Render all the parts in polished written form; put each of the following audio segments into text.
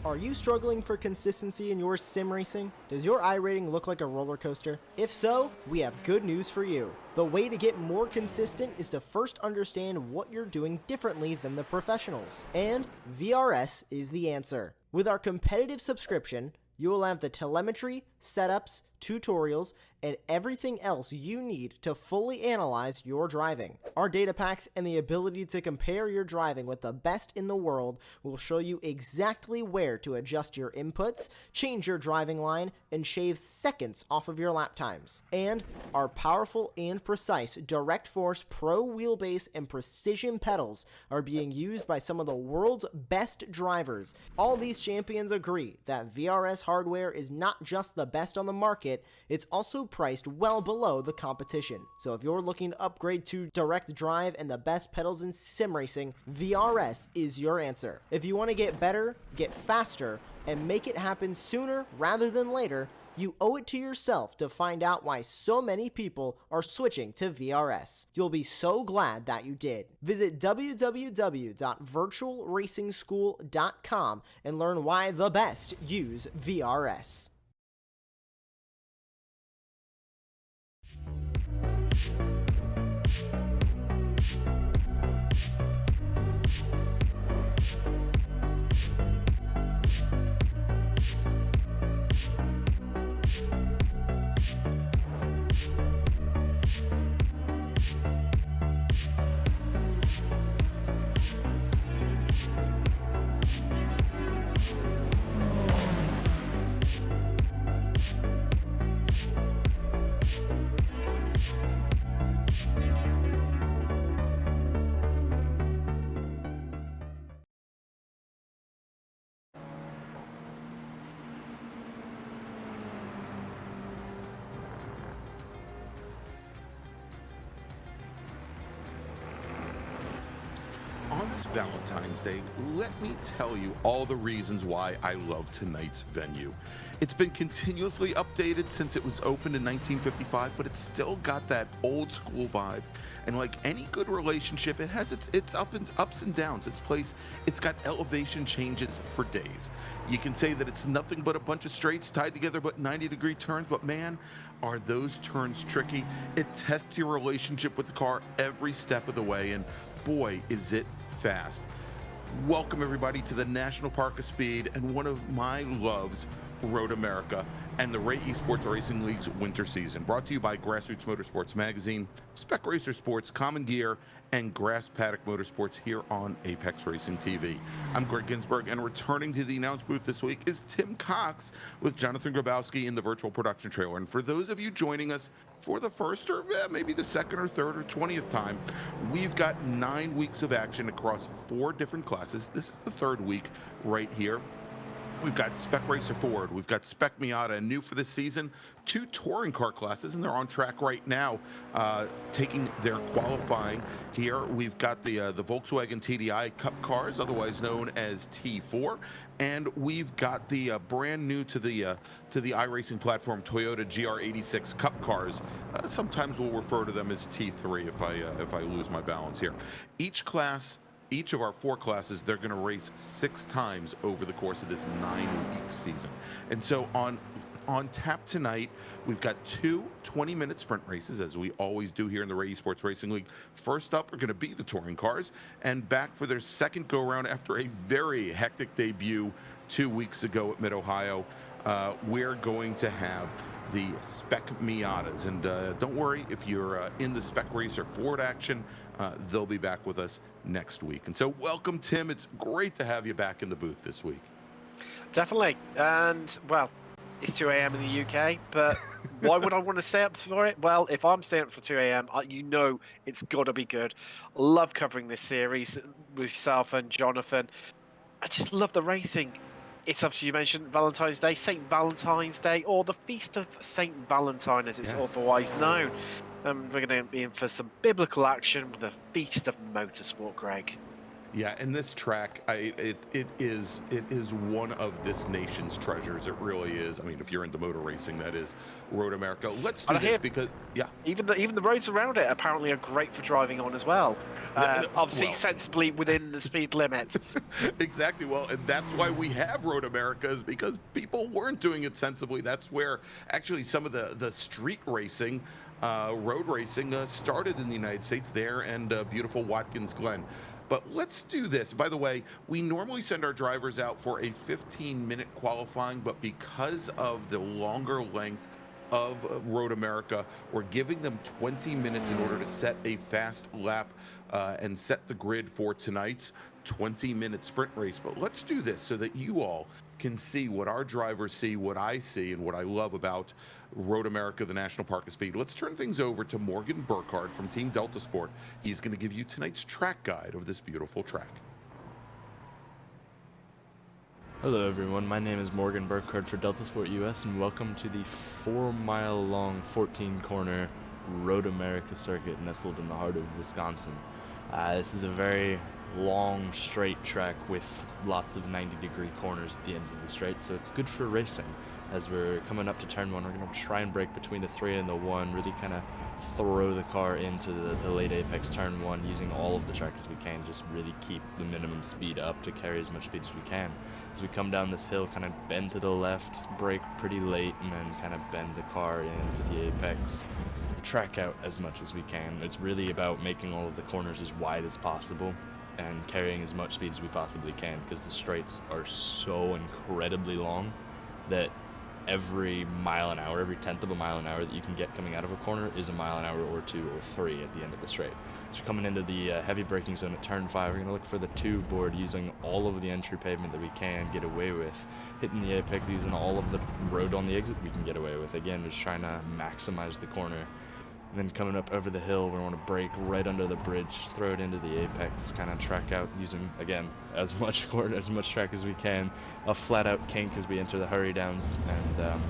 Are you struggling for consistency in your sim racing? Does your iRating look like a roller coaster? If so, we have good news for you. The way to get more consistent is to first understand what you're doing differently than the professionals. And VRS is the answer. With our competitive subscription, you will have the telemetry, setups, tutorials, and everything else you need to fully analyze your driving. Our data packs and the ability to compare your driving with the best in the world will show you exactly where to adjust your inputs, change your driving line, and shave seconds off of your lap times. And our powerful and precise Direct Force Pro wheelbase and precision pedals are being used by some of the world's best drivers. All these champions agree that VRS hardware is not just the best on the market, it's also priced well below the competition. So if you're looking to upgrade to direct drive and the best pedals in sim racing, VRS is your answer. If you want to get better, get faster, and make it happen sooner rather than later, you owe it to yourself to find out why so many people are switching to VRS. You'll be so glad that you did. Visit www.virtualracingschool.com and learn why the best use VRS. On this Valentine's Day, let me tell you all the reasons why I love tonight's venue. It's been continuously updated since it was opened in 1955, but it's still got that old school vibe. And like any good relationship, it has its ups and downs. This place, it's got elevation changes for days. You can say that it's nothing but a bunch of straights tied together but 90-degree turns, but man, are those turns tricky. It tests your relationship with the car every step of the way, and boy, is it fast. Welcome everybody to the National Park of Speed and one of my loves, Road America, and the Ray Esports Racing League's winter season. Brought to you by Grassroots Motorsports Magazine, Spec Racer Sports, Common Gear, and Grass Paddock Motorsports here on Apex Racing TV. I'm Greg Ginsburg, and returning to the announce booth this week is Tim Cox with Jonathan Grabowski in the virtual production trailer. And for those of you joining us for the first or maybe the second or third or 20th time, we've got 9 weeks of action across 4 different classes. This is the 3rd week right here. We've got Spec Racer Ford, we've got Spec Miata, and new for this season, 2 touring car classes, and they're on track right now, taking their qualifying here. We've got the Volkswagen TDI Cup cars, otherwise known as T4, and we've got the brand new to the iRacing platform Toyota GR86 Cup cars. Sometimes we'll refer to them as T3 if I lose my balance here. Each of our 4 classes, they're going to race 6 times over the course of this 9-week season. And so on tap tonight, we've got 2 20-minute sprint races, as we always do here in the Ray Esports Racing League. First up are going to be the touring cars, and back for their second go-around after a very hectic debut 2 weeks ago at Mid-Ohio, we're going to have the Spec Miatas. And don't worry, if you're in the Spec Racer Ford action, they'll be back with us next week. And so welcome, Tim. It's great to have you back in the booth this week. Definitely. And, well, it's 2 a.m. in the UK, but why would I want to stay up for it? Well, if I'm staying up for 2 a.m., you know it's got to be good. Love covering this series with yourself and Jonathan. I just love the racing. It's obviously, you mentioned Valentine's Day, St. Valentine's Day, or the Feast of St. Valentine, as it's otherwise known. We're going to be in for some biblical action with the Feast of Motorsport, Greg. Yeah, and this track, it is one of this nation's treasures. It really is. I mean, if you're into motor racing, that is Road America. Let's do And I this hear because, yeah. even the roads around it apparently are great for driving on as well. Obviously, Well, sensibly within the speed limit. exactly. Well, and that's why we have Road America, is because people weren't doing it sensibly. That's where actually some of the street racing, road racing, started in the United States there and beautiful Watkins Glen. But let's do this. By the way, we normally send our drivers out for a 15-minute qualifying, but because of the longer length of Road America, we're giving them 20 minutes in order to set a fast lap and set the grid for tonight's 20-minute sprint race. But let's do this so that you all can see what our drivers see, what I see, and what I love about Road America, the National Park of Speed. Let's turn things over to Morgan Burkhardt from Team Delta Sport. He's going to give you tonight's track guide of this beautiful track. Hello everyone, my name is Morgan Burkhardt for Delta Sport US, and welcome to the 4-mile-long, 14-corner Road America circuit nestled in the heart of Wisconsin. This is a very long, straight track with lots of 90-degree corners at the ends of the straight, so it's good for racing. As we're coming up to turn 1, we're going to try and brake between the 3 and the 1, really kind of throw the car into the late apex turn 1 using all of the track as we can, just really keep the minimum speed up to carry as much speed as we can. As we come down this hill, kind of bend to the left, brake pretty late, and then kind of bend the car into the apex, track out as much as we can. It's really about making all of the corners as wide as possible and carrying as much speed as we possibly can, because the straights are so incredibly long that every mile an hour, every tenth of a mile an hour that you can get coming out of a corner is a mile an hour or 2 or 3 at the end of the straight. So coming into the heavy braking zone at turn 5, we're going to look for the 2 board, using all of the entry pavement that we can get away with, hitting the apex, using all of the road on the exit we can get away with. Again, just trying to maximize the corner. And then coming up over the hill, we want to brake right under the bridge, throw it into the apex, kind of track out using, again, as much track as we can, a flat out kink as we enter the hurry downs. And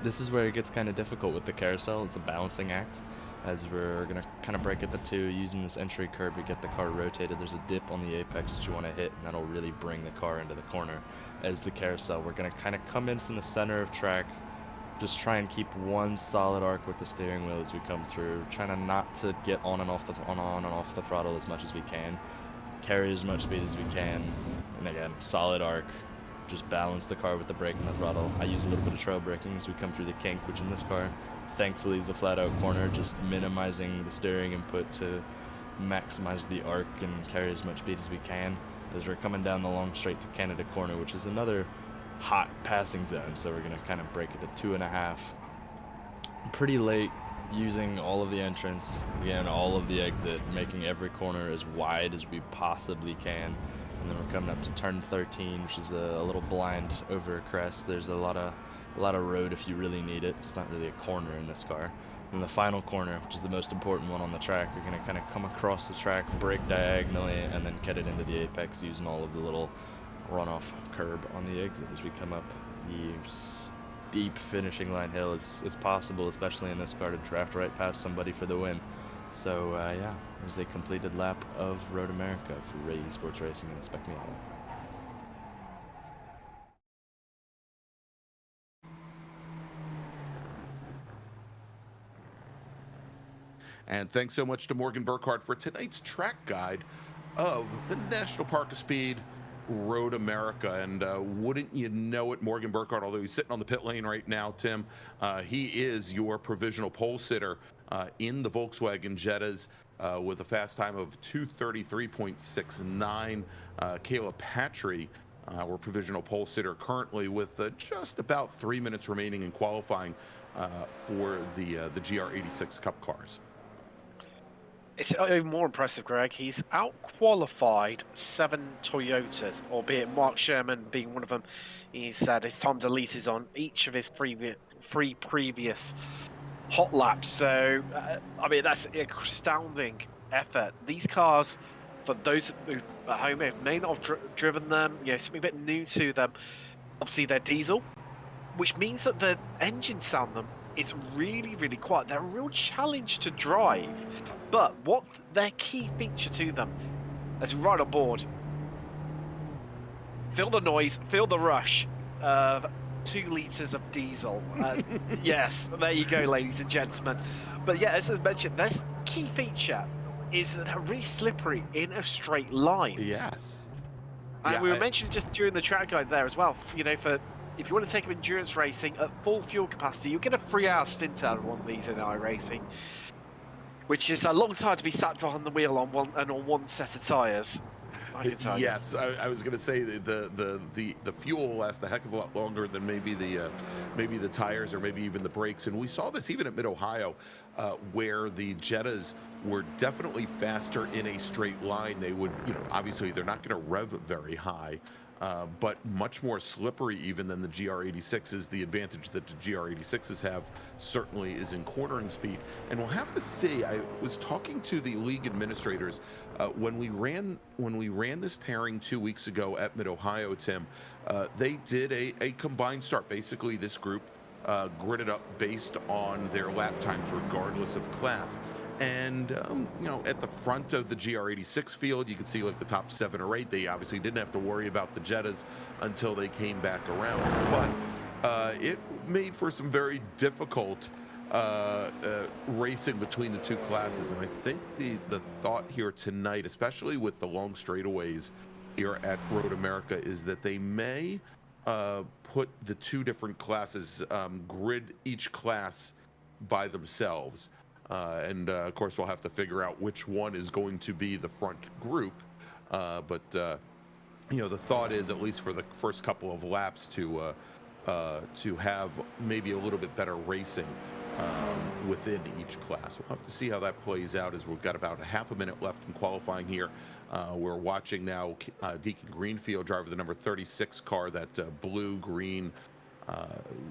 this is where it gets kind of difficult with the carousel. It's a balancing act, as we're going to kind of brake at the 2 using this entry curve to get the car rotated. There's a dip on the apex that you want to hit, and that'll really bring the car into the corner. As the carousel, we're going to kind of come in from the center of track, just try and keep one solid arc with the steering wheel as we come through, trying to not to get on and off the throttle as much as we can, carry as much speed as we can, and again, solid arc, just balance the car with the brake and the throttle. I use a little bit of trail braking as we come through the kink, which in this car thankfully is a flat out corner, just minimizing the steering input to maximize the arc and carry as much speed as we can as we're coming down the long straight to Canada Corner, which is another hot passing zone. So we're going to kind of brake at the 2.5 pretty late, using all of the entrance, again, all of the exit, making every corner as wide as we possibly can. And then we're coming up to turn 13, which is a little blind over a crest. There's a lot of road if you really need it. It's not really a corner in this car. And the final corner, which is the most important one on the track, you're going to kind of come across the track, brake diagonally, and then get it into the apex using all of the little runoff curb on the exit as we come up the steep finishing line hill. It's possible, especially in this car, to draft right past somebody for the win. So yeah, there's a completed lap of Road America for Ray Esports Racing and Spec Miata. And thanks so much to Morgan Burkhardt for tonight's track guide of the National Park of Speed, Road America. And wouldn't you know it, Morgan Burkhardt, although he's sitting on the pit lane right now, Tim, he is your provisional pole sitter in the Volkswagen Jettas with a fast time of 2:33.69. Kayla Patry, our provisional pole sitter, currently with just about 3 minutes remaining in qualifying for the GR86 Cup cars. It's even more impressive, Greg. He's out-qualified 7 Toyotas, albeit Mark Sherman being one of them. He said his time to lead is on each of his 3 previous hot laps. So, I mean, that's an astounding effort. These cars, for those who at home may not have driven them, you know, something a bit new to them, obviously they're diesel, which means that the engine sound them is really, really quiet. They're a real challenge to drive, but what their key feature to them Let's ride on board. Feel the noise, feel the rush of 2 litres of diesel. Yes, there you go, ladies and gentlemen. But yeah, as I mentioned, this key feature is that they're really slippery in a straight line. Yes. And Yeah, we were mentioning just during the track guide there as well, you know, for if you want to take up endurance racing at full fuel capacity, you'll get a 3-hour stint out of one of these in iRacing, which is a long time to be sat behind the wheel on one set of tyres. I can tell you. Yes, I was going to say the fuel will last a heck of a lot longer than maybe the tires or maybe even the brakes. And we saw this even at Mid Ohio, where the Jettas were definitely faster in a straight line. They would, obviously they're not going to rev very high, but much more slippery even than the GR86s. The advantage that the GR86s have certainly is in cornering speed. And we'll have to see. I was talking to the league administrators when we ran this pairing 2 weeks ago at Mid Ohio, Tim. They did a combined start. Basically, this group gridded up based on their lap times, regardless of class. And at the front of the GR86 field, you can see like the top 7 or 8. They obviously didn't have to worry about the Jettas until they came back around. But it made for some very difficult racing between the two classes. And I think the thought here tonight, especially with the long straightaways here at Road America, is that they may put the two different classes, grid each class by themselves. Of course, we'll have to figure out which one is going to be the front group. But the thought is, at least for the first couple of laps, to have maybe a little bit better racing within each class. We'll have to see how that plays out, as we've got about a half a minute left in qualifying here. We're watching now Deacon Greenfield, driver of the number 36 car, that blue-green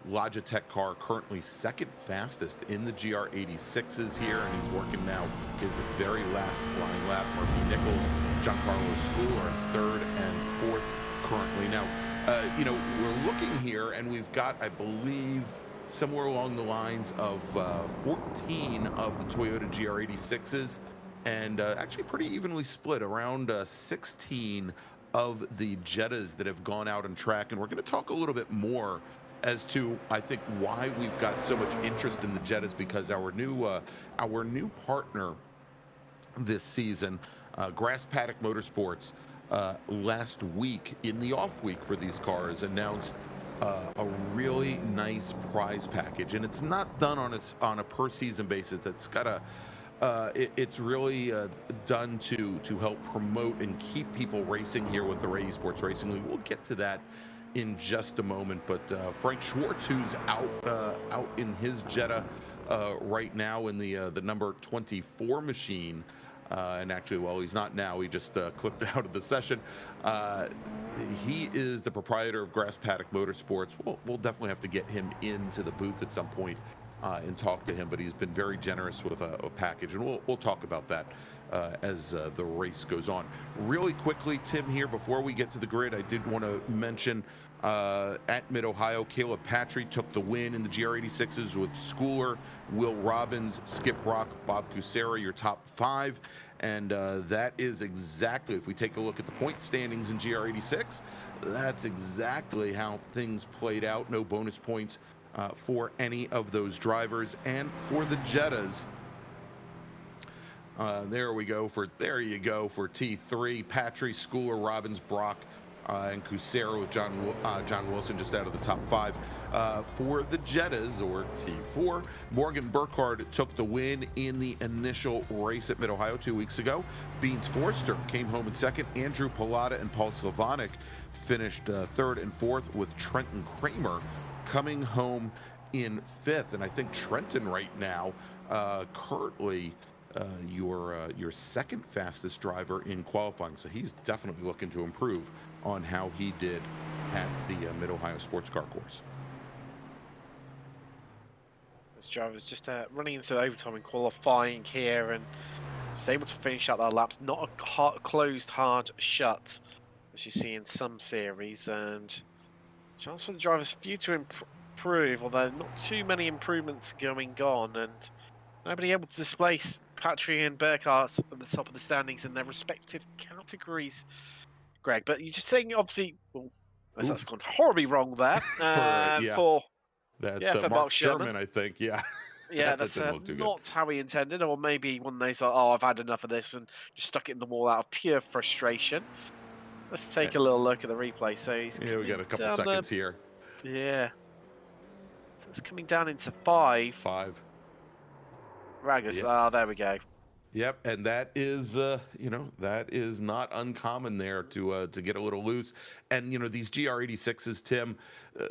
Logitech car, currently second fastest in the GR86s here, and he's working now his very last flying lap. Murphy Nichols, Giancarlo School are third and fourth currently. Now, we're looking here, and we've got, I believe, somewhere along the lines of 14 of the Toyota GR86s, and actually pretty evenly split, around 16 of the Jettas that have gone out on track. And we're going to talk a little bit more as to, I think, why we've got so much interest in the Jettas, because our new partner this season, Grass Paddock Motorsports, last week in the off week for these cars announced a really nice prize package, and it's not done on a per season basis. It's got it's really done to help promote and keep people racing here with the Esports Racing League. We'll get to that in just a moment. But Frank Schwartz, who's out in his Jetta right now in the number 24 machine, and actually, well, he's not now. He just clicked out of the session. He is the proprietor of Grass Paddock Motorsports. We'll definitely have to get him into the booth at some point and talk to him, but he's been very generous with a package, and we'll talk about that as the race goes on. Really quickly, Tim, here before we get to the grid, I did want to mention at Mid Ohio, Caleb Patry took the win in the GR86s with Schooler, Will Robbins, Skip Brock, Bob Cusera, your top 5. And that is exactly, if we take a look at the point standings in GR86, that's exactly how things played out. No bonus points for any of those drivers. And for the Jettas, there you go for T3, Patry, Schooler, Robbins, Brock, and Cusera, with John Wilson just out of the top 5. For the Jettas, or T4, Morgan Burkhardt took the win in the initial race at Mid Ohio 2 weeks ago. Beans Forster came home in second. Andrew Pallotta and Paul Sylvanik finished third and fourth, with Trenton Kramer coming home in fifth. And I think Trenton right now, currently your second fastest driver in qualifying, so he's definitely looking to improve on how he did at the Mid Ohio Sports Car Course. This driver's just running into overtime in qualifying here, and is able to finish out their laps. Not a closed hard shut, as you see in some series, and chance for the drivers few to improve, although not too many improvements going on. And Nobody able to displace Patry and Burkhardt at the top of the standings in their respective categories, Greg. But you're just saying, obviously, well, that's gone horribly wrong there. Yeah, for that's for Mark Mark Sherman. I think. Yeah, Yeah, that that's didn't look too good. not how he intended, or maybe one of those, like, oh, I've had enough of this and just stuck it in the wall out of pure frustration. Let's take a little look at the replay. So he's we got a couple down seconds here. Yeah. So it's coming down into 5. 5. Ragus. Yep. Ah, there we go. Yep, and that is, that is not uncommon there to get a little loose. And these GR86s, Tim,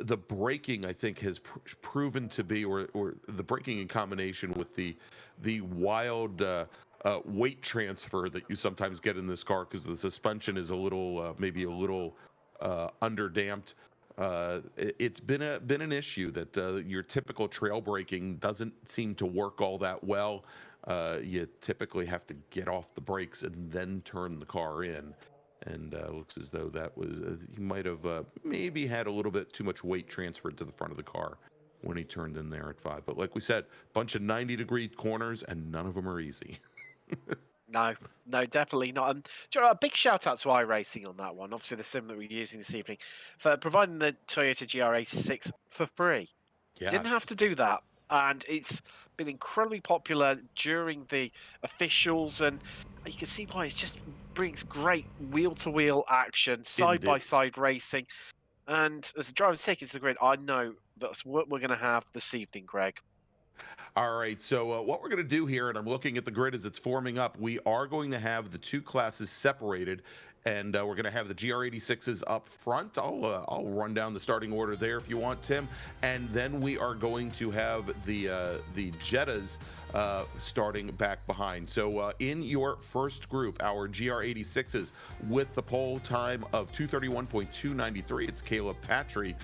the braking I think has proven to be, or the braking in combination with the wild weight transfer that you sometimes get in this car because the suspension is a little maybe a little underdamped. It's been an issue that your typical trail braking doesn't seem to work all that well. You typically have to get off the brakes and then turn the car in, and looks as though that was he might have maybe had a little bit too much weight transferred to the front of the car when he turned in there at 5. But like we said, bunch of 90-degree corners, and none of them are easy. No, definitely not. And a big shout out to iRacing on that one. Obviously, the sim that we're using this evening for providing the Toyota GR86 for free. Yes. Didn't have to do that, and it's been incredibly popular during the officials, and you can see why. It just brings great wheel-to-wheel action, side-by-side racing, and as a driver's ticket to the grid, I know that's what we're going to have this evening, Greg. All right, so what we're going to do here, and I'm looking at the grid as it's forming up, we are going to have the two classes separated, and we're going to have the GR86s up front. I'll run down the starting order there if you want, Tim, and then we are going to have the Jettas starting back behind. So in your first group, our GR86s with the pole time of 231.293, it's Caleb Patry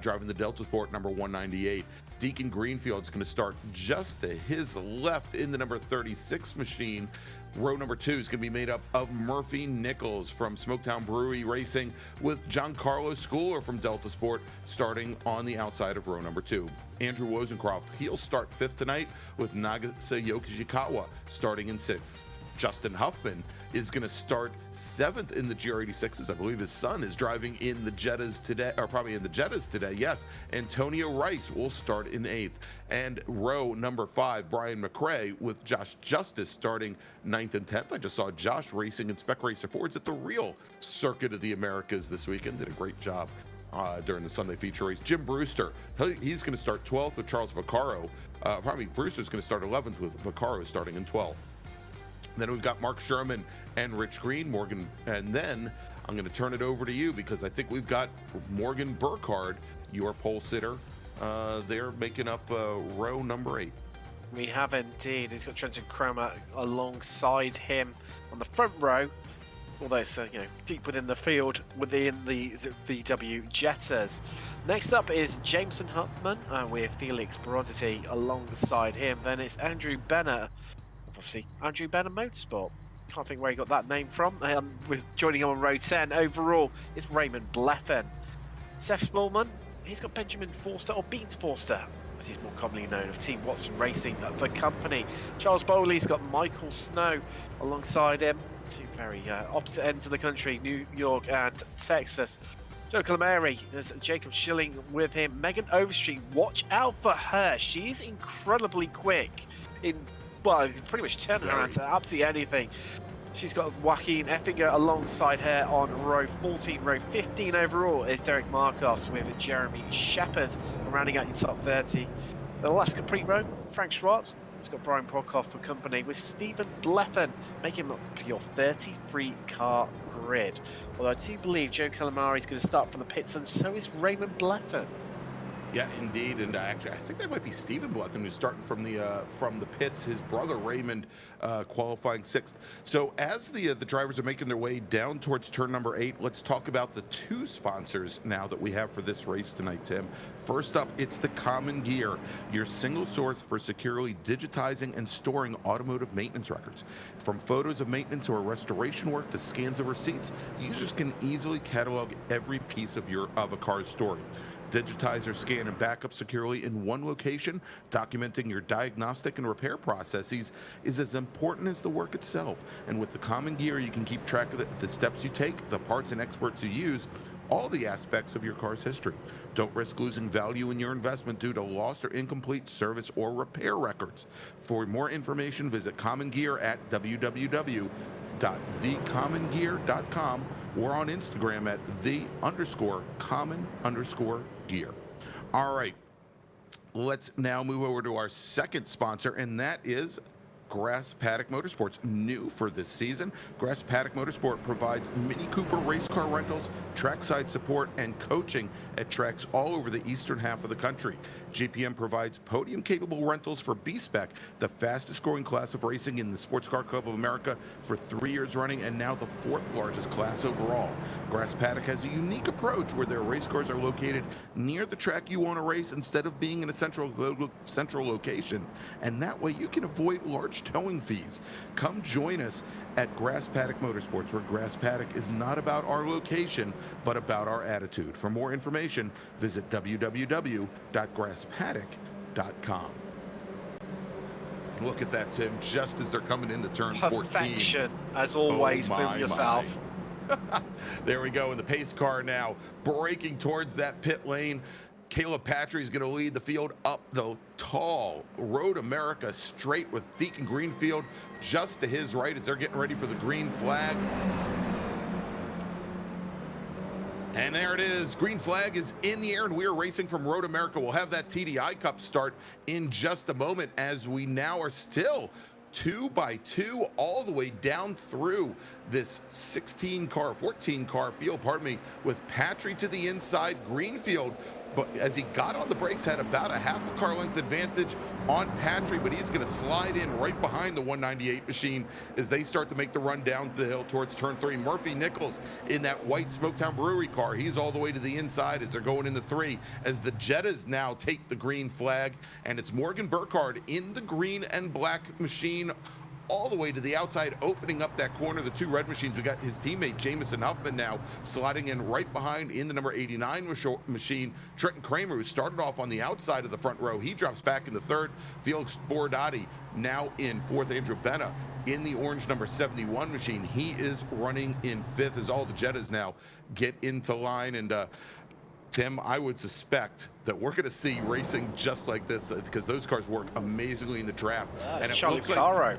driving the Delta Sport number 198. Deacon Greenfield's going to start just to his left in the number 36 machine. Row number 2 is going to be made up of Murphy Nichols from Smoketown Brewery Racing with Giancarlo Schooler from Delta Sport starting on the outside of row number 2. Andrew Wozencroft, he'll start 5th tonight with Nagase Yokishikawa starting in 6th. Justin Huffman is going to start 7th in the GR86s. I believe his son is driving in the Jettas today, or probably in the Jettas today. Yes, Antonio Rice will start in 8th. And row number 5, Brian McRae with Josh Justice starting 9th and 10th. I just saw Josh racing in Spec Racer Fords at the real Circuit of the Americas this weekend. Did a great job during the Sunday feature race. Jim Brewster, he's going to start 12th with Charles Vaccaro. Brewster's going to start 11th with Vaccaro starting in 12th. Then we've got Mark Sherman and Rich Green, Morgan, and then I'm going to turn it over to you because I think we've got Morgan Burkhardt, your pole sitter. They're making up row number 8. We have indeed. He's got Trenton Cromer alongside him on the front row, although it's deep within the field within the VW Jettas. Next up is Jameson Huffman with Felix Barotti alongside him. Then it's Andrew Benner. Obviously, Andrew Benner Motorsport. Can't think where he got that name from. With joining him on row 10 overall is Raymond Bleffen. Seth Smallman, he's got Benjamin Forster, or Beans Forster, as he's more commonly known, of Team Watson Racing, the company. Charles Bowley's got Michael Snow alongside him. Two very opposite ends of the country, New York and Texas. Joe Calamari, there's Jacob Schilling with him. Megan Overstreet, watch out for her. She's incredibly quick in, well, pretty much turn her around to absolutely anything. She's got Joaquin Effinger alongside her on row 14. Row 15 overall is Derek Marcos with Jeremy Shepard rounding out your top 30. The last complete row, Frank Schwartz. It's got Brian Prokoff for company with Stephen Bleffen making up your 33-car grid. Although I do believe Joe Calamari is going to start from the pits, and so is Raymond Bleffen. Yeah, indeed, and actually, I think that might be Stephen Bleffen who's starting from the pits. His brother Raymond qualifying 6th. So as the drivers are making their way down towards turn number 8, let's talk about the 2 sponsors now that we have for this race tonight, Tim. First up, it's the Common Gear, your single source for securely digitizing and storing automotive maintenance records. From photos of maintenance or restoration work to scans of receipts, users can easily catalog every piece of a car's story. Digitize or scan and backup securely in one location. Documenting your diagnostic and repair processes is as important as the work itself. And with the Common Gear, you can keep track of the steps you take, the parts and experts you use, all the aspects of your car's history. Don't risk losing value in your investment due to lost or incomplete service or repair records. For more information, visit Common Gear at www.thecommongear.com or on Instagram at _common_gear. All right, let's now move over to our second sponsor, and that is Grass Paddock Motorsports. New for this season, Grass Paddock Motorsport provides Mini Cooper race car rentals, trackside support, and coaching at tracks all over the eastern half of the country. GPM provides podium-capable rentals for B-Spec, the fastest-growing class of racing in the Sports Car Club of America for 3 years running, and now the 4th largest class overall. Grass Paddock has a unique approach where their race cars are located near the track you want to race instead of being in a central location, and that way you can avoid large towing fees. Come join us at Grass Paddock Motorsports, where Grass Paddock is not about our location, but about our attitude. For more information, visit www.grasspaddock.com. Look at that, Tim, just as they're coming into turn 14. Perfection, as always, from yourself. There we go, in the pace car now, braking towards that pit lane. Caleb Patry is going to lead the field up the tall Road America straight with Deacon Greenfield just to his right as they're getting ready for the green flag. And there it is. Green flag is in the air, and we are racing from Road America. We'll have that TDI Cup start in just a moment, as we now are still 2 by 2 all the way down through this 14 car field, with Patry to the inside. Greenfield, but as he got on the brakes, had about a half a car length advantage on Patry, but he's going to slide in right behind the 198 machine as they start to make the run down the hill towards turn 3. Murphy Nichols in that white Smoketown Brewery car, he's all the way to the inside as they're going into 3, as the Jettas now take the green flag, and it's Morgan Burkhardt in the green and black machine all the way to the outside, opening up that corner. The 2 red machines, we got his teammate Jamison Huffman now sliding in right behind in the number 89 machine. Trenton Kramer, who started off on the outside of the front row, he drops back in the 3rd. Felix Borodati now in 4th. Andrew Benna in the orange number 71 machine, he is running in 5th as all the Jettas now get into line. And Tim, I would suspect that we're going to see racing just like this, because those cars work amazingly in the draft. And it looks like,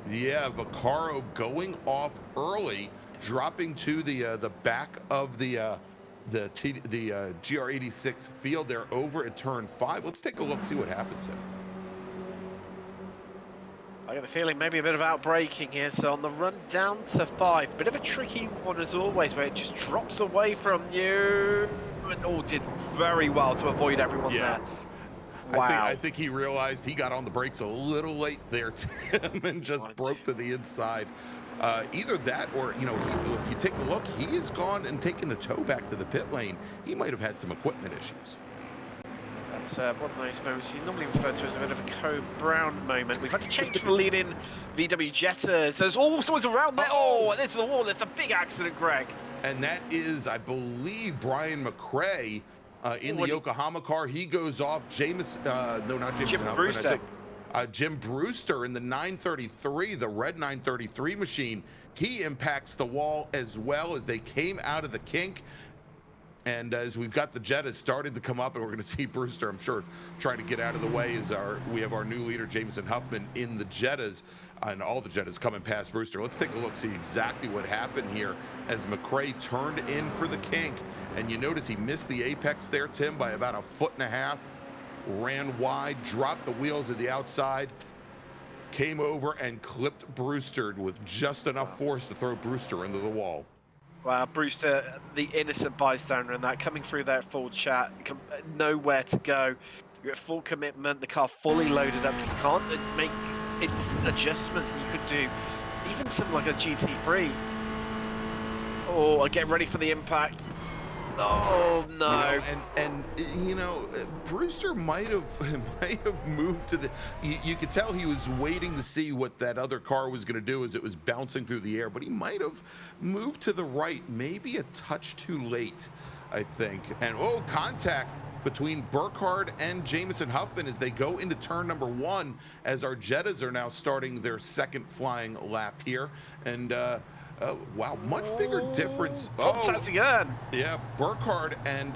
yeah, Vaccaro going off early, dropping to the back of the GR86 field there over at turn 5. Let's take a look, see what happens here. I get the feeling maybe a bit of outbraking here. So on the run down to 5, bit of a tricky one as always, where it just drops away from you. And all did very well to avoid everyone there. Wow. I think he realized he got on the brakes a little late there, Tim, and just broke to the inside. Either that or, you know, if you take a look, he has gone and taken the tow back to the pit lane. He might have had some equipment issues. That's one nice moment. He's normally referred to as a bit of a Coe Brown moment. We've had to change the lead-in VW Jetta. So there's all sorts around there. Oh, and into the wall. There's a big accident, Greg. And that is, I believe, Brian McRae in the Yokohama car. He goes off. Jim Brewster. Jim Brewster in the 933, the red 933 machine. He impacts the wall as well as they came out of the kink. And as we've got the Jettas starting to come up, and we're going to see Brewster, I'm sure, trying to get out of the way as we have our new leader, Jamison Huffman, in the Jettas, and all the Jettas coming past Brewster. Let's take a look, see exactly what happened here as McRae turned in for the kink. And you notice he missed the apex there, Tim, by about 1.5 feet. Ran wide, dropped the wheels at the outside, came over and clipped Brewster with just enough force to throw Brewster into the wall. Wow, Brewster, the innocent bystander in that, coming through there full chat, nowhere to go. You're at full commitment, the car fully loaded up. You can't make its adjustments that you could do, even something like a GT3. Oh, get ready for the impact. Oh no! And you know, Brewster might have moved to the. You could tell he was waiting to see what that other car was going to do as it was bouncing through the air, but he might have moved to the right, maybe a touch too late, I think. And oh, contact between Burkhardt and Jamison Huffman as they go into turn number 1, as our Jettas are now starting their second flying lap here. And wow, much bigger difference. Contact again. Yeah, Burkhardt and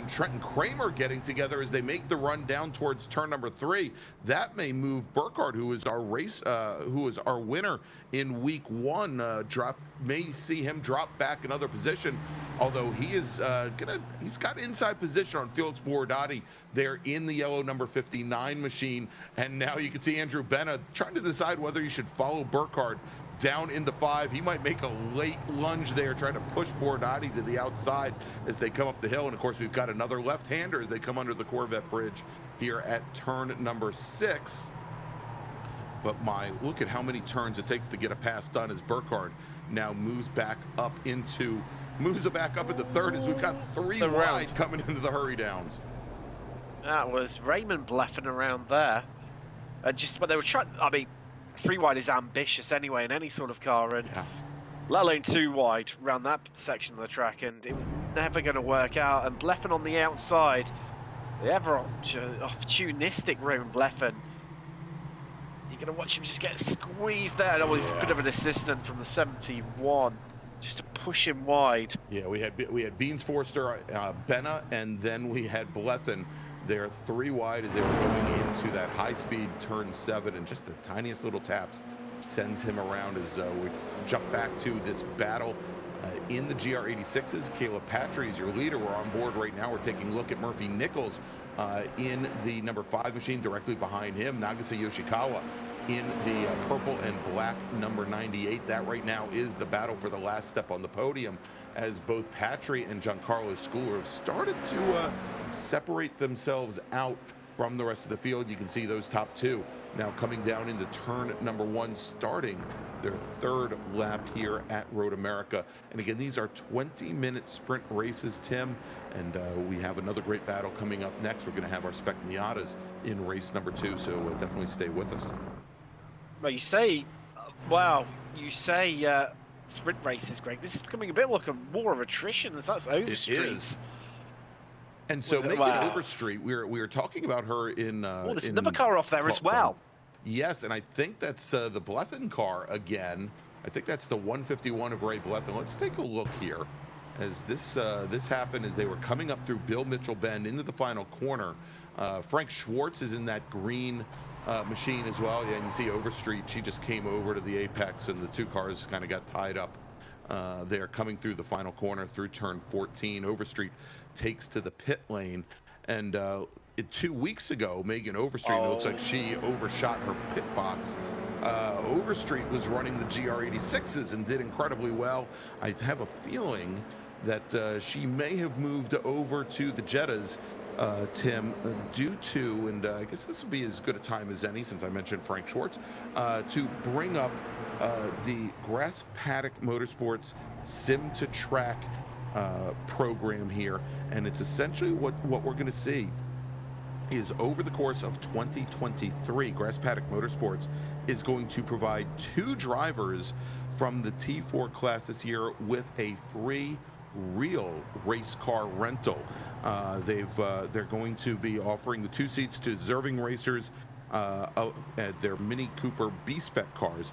Trenton Kramer getting together as they make the run down towards turn number 3. That may move Burkhardt, who is our winner in week 1, may see him drop back another position. Although he is he's got inside position on Felix Borodati there in the yellow number 59 machine. And now you can see Andrew Benna trying to decide whether he should follow Burkhardt down in the 5. He might make a late lunge there, trying to push Borodati to the outside as they come up the hill. And of course, we've got another left-hander as they come under the Corvette bridge here at turn number 6. But look at how many turns it takes to get a pass done as Burkhardt now moves back up into third as we've got 3 wide coming into the hurry downs. That was Raymond bluffing around there. Just what they were trying, I mean, 3 wide is ambitious anyway in any sort of car, and let alone 2 wide around that section of the track, and it was never going to work out. And Bleffen on the outside, the ever opportunistic Raymond Bleffen. You're going to watch him just get squeezed there. That was a bit of an assistant from the 71 just to push him wide. Yeah, we had Beans Forster, Benna, and then we had Bleffen. They're 3 wide as they were going into that high-speed turn 7, and just the tiniest little taps sends him around as we jump back to this battle in the GR86s. Caleb Patry is your leader. We're on board right now. We're taking a look at Murphy Nichols in the number 5 machine directly behind him. Nagase Yoshikawa in the purple and black number 98. That right now is the battle for the last step on the podium, as both Patry and Giancarlo Schooler have started to separate themselves out from the rest of the field. You can see those top 2 now coming down into turn number 1, starting their 3rd lap here at Road America. And again, these are 20-minute sprint races, Tim, and we have another great battle coming up next. We're going to have our Spec Miatas in race number 2, so definitely stay with us. Well, you say, wow, sprint races, Greg. This is becoming a bit like more of attrition as that's Overstreet. And so Megan Overstreet, we were talking about her in there's another car off there as well. Yes, and I think that's the Bleffen car again. I think that's the 151 of Ray Bleffen. Let's take a look here as this happened as they were coming up through Bill Mitchell Bend into the final corner. Frank Schwartz is in that green machine as well. Yeah, and you see Overstreet, she just came over to the apex, and the 2 cars kind of got tied up. They're coming through the final corner through turn 14. Overstreet takes to the pit lane, and 2 weeks ago, Megan Overstreet, it looks like she overshot her pit box. Overstreet was running the GR86s and did incredibly well. I have a feeling that she may have moved over to the Jettas, Tim, due to, and I guess this would be as good a time as any since I mentioned Frank Schwartz, to bring up the Grass Paddock Motorsports Sim to Track program here. And it's essentially what we're going to see is over the course of 2023, Grass Paddock Motorsports is going to provide 2 drivers from the T4 class this year with a free real race car rental. They're going to be offering the 2 seats to deserving racers at their Mini Cooper B-Spec cars.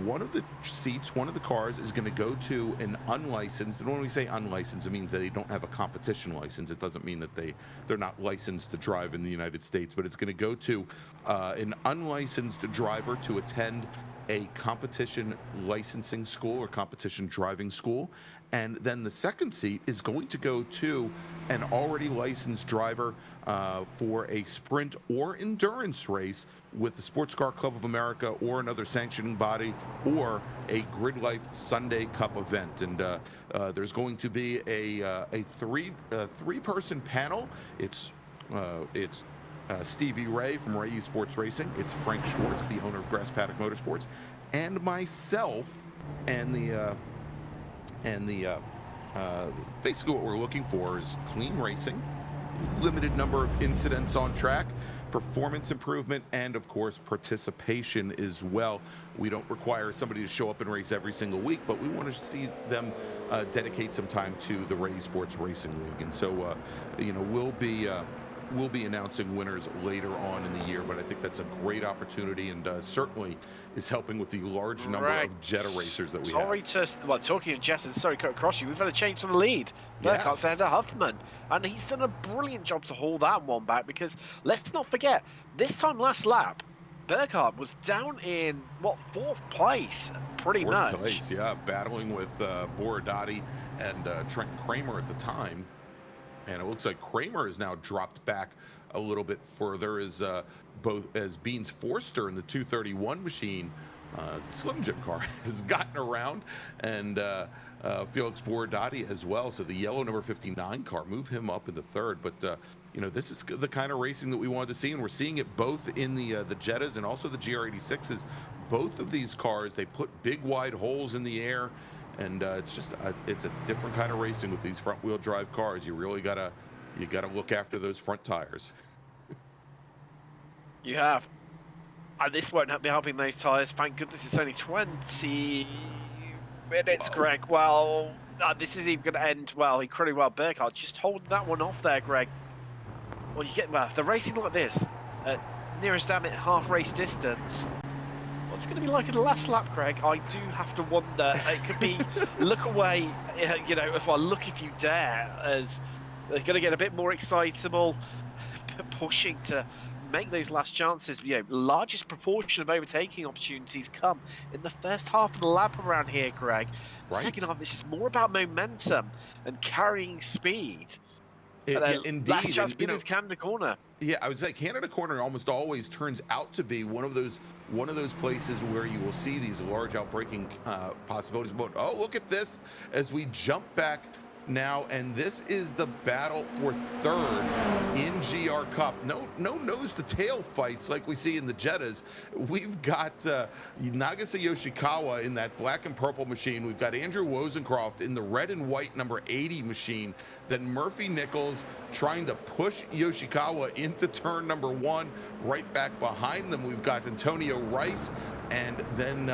One of the seats, one of the cars is going to go to an unlicensed, and when we say unlicensed, it means that they don't have a competition license. It doesn't mean that they're not licensed to drive in the United States, but it's going to go to an unlicensed driver to attend a competition licensing school or competition driving school. And then the second seat is going to go to an already licensed driver for a sprint or endurance race with the Sports Car Club of America or another sanctioning body, or a Grid Life Sunday Cup event. And there's going to be a three-person panel. It's Stevie Ray from Ray Esports Racing. It's Frank Schwartz, the owner of Grass Paddock Motorsports, and myself, and basically what we're looking for is clean racing, limited number of incidents on track, performance improvement, and of course participation as well. We don't require somebody to show up and race every single week, but we want to see them dedicate some time to the Esports Racing League. And so, you know, we'll be announcing winners later on in the year, but I think that's a great opportunity, and certainly is helping with the large number of Jetta racers that we have. Well, talking of Jetta, sorry to cut across you, we've had a change to the lead. Burkhart's down to Huffman, and he's done a brilliant job to haul that one back, because let's not forget, this time last lap, Burkhardt was down in, what, 4th place, pretty much. 4th place, yeah, battling with Borodati and Trent Kramer at the time. And it looks like Kramer has now dropped back a little bit further as Beans Forster in the 231 machine, Slim Jim car, has gotten around, and Felix Borodati as well. So the yellow number 59 car, move him up in the 3rd. But you know, this is the kind of racing that we wanted to see, and we're seeing it both in the Jettas and also the GR86s. Both of these cars, they put big wide holes in the air. And it's just it's a different kind of racing with these front-wheel drive cars. You really gotta look after those front tires. You have. And this won't be helping those tires. Thank goodness it's only 20 minutes, Greg. Well, this is even going to end well, incredibly well. Burkhardt just holding that one off there, Greg. Well, you get if they're racing like this at nearest damn it half race distance. What's it going to be like in the last lap, Craig? I do have to wonder. It could be look away, you know, look if you dare, as they're going to get a bit more excitable, pushing to make those last chances. You know, largest proportion of overtaking opportunities come in the first half of the lap around here, Greg. The second half is just more about momentum and carrying speed. Indeed. Last chance being in Canada Corner. Yeah, I would say Canada Corner almost always turns out to be one of those places where you will see these large outbreaking possibilities. But oh, look at this as we jump back now, and this is the battle for 3rd in GR Cup. No nose to tail fights like we see in the Jettas. We've got Nagase Yoshikawa in that black and purple machine. We've got Andrew Wozencroft in the red and white number 80 machine. Then Murphy Nichols trying to push Yoshikawa into turn number 1. Right back behind them, we've got Antonio Rice, and then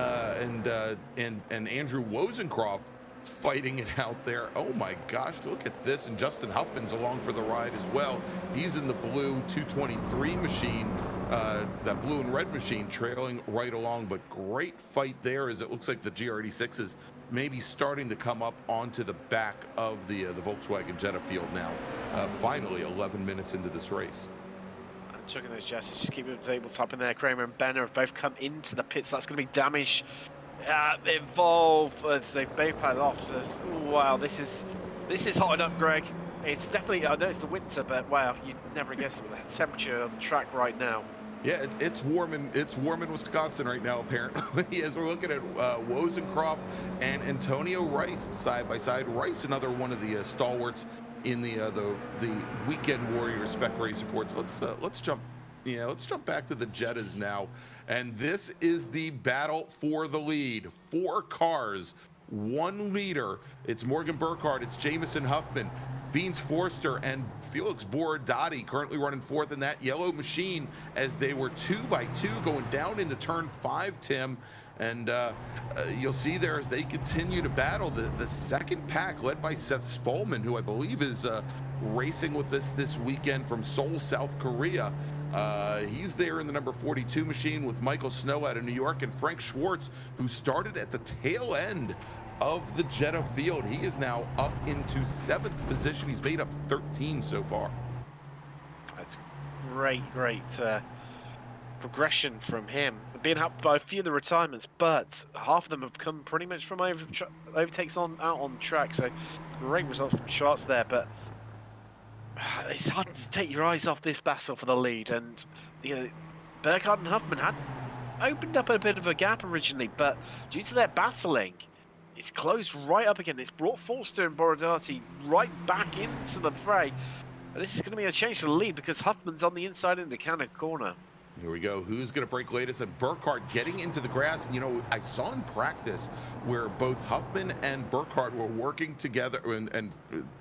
and Andrew Wozencroft fighting it out there. Oh my gosh, look at this. And Justin Huffman's along for the ride as well. He's in the blue 223 machine, that blue and red machine, trailing right along. But great fight there, as it looks like the GR86 is maybe starting to come up onto the back of the Volkswagen Jetta field now. Finally 11 minutes into this race. Chucking those Jettas, just keep it able top in there. Kramer and Benner have both come into the pits. That's going to be damage involved as they've both had off. So wow, this is hotting up, Greg. It's definitely, I know it's the winter, but wow, you'd never guess the temperature on the track right now. Yeah, it's warm in Wisconsin right now, apparently, as we're looking at Wozencroft and Antonio Rice side by side. Rice, another one of the stalwarts in the Weekend Warrior Spec Racer Fords. Let's jump back to the Jettas now, and this is the battle for the lead. 4 cars, 1 leader. It's Morgan Burkhardt, it's Jamison Huffman, Beans Forster, and Felix Borodati currently running 4th in that yellow machine, as they were 2 by 2 going down into turn 5, Tim. And you'll see there as they continue to battle, the second pack led by Seth Spolman, who I believe is racing with this weekend from Seoul, South Korea. He's there in the number 42 machine with Michael Snow out of New York, and Frank Schwartz, who started at the tail end of the Jetta field. He is now up into 7th position. He's made up 13 so far. That's great progression from him, being helped by a few of the retirements, but half of them have come pretty much from overtakes out on track. So great results from Schwartz there, but it's hard to take your eyes off this battle for the lead. And you know, Burkhardt and Huffman had opened up a bit of a gap originally, but due to their battling, it's closed right up again. It's brought Forster and Borodati right back into the fray. And this is going to be a change to the lead, because Huffman's on the inside in the Canada Corner. Here we go. Who's going to break latest? And Burkhardt getting into the grass. And, you know, I saw in practice where both Huffman and Burkhardt were working together and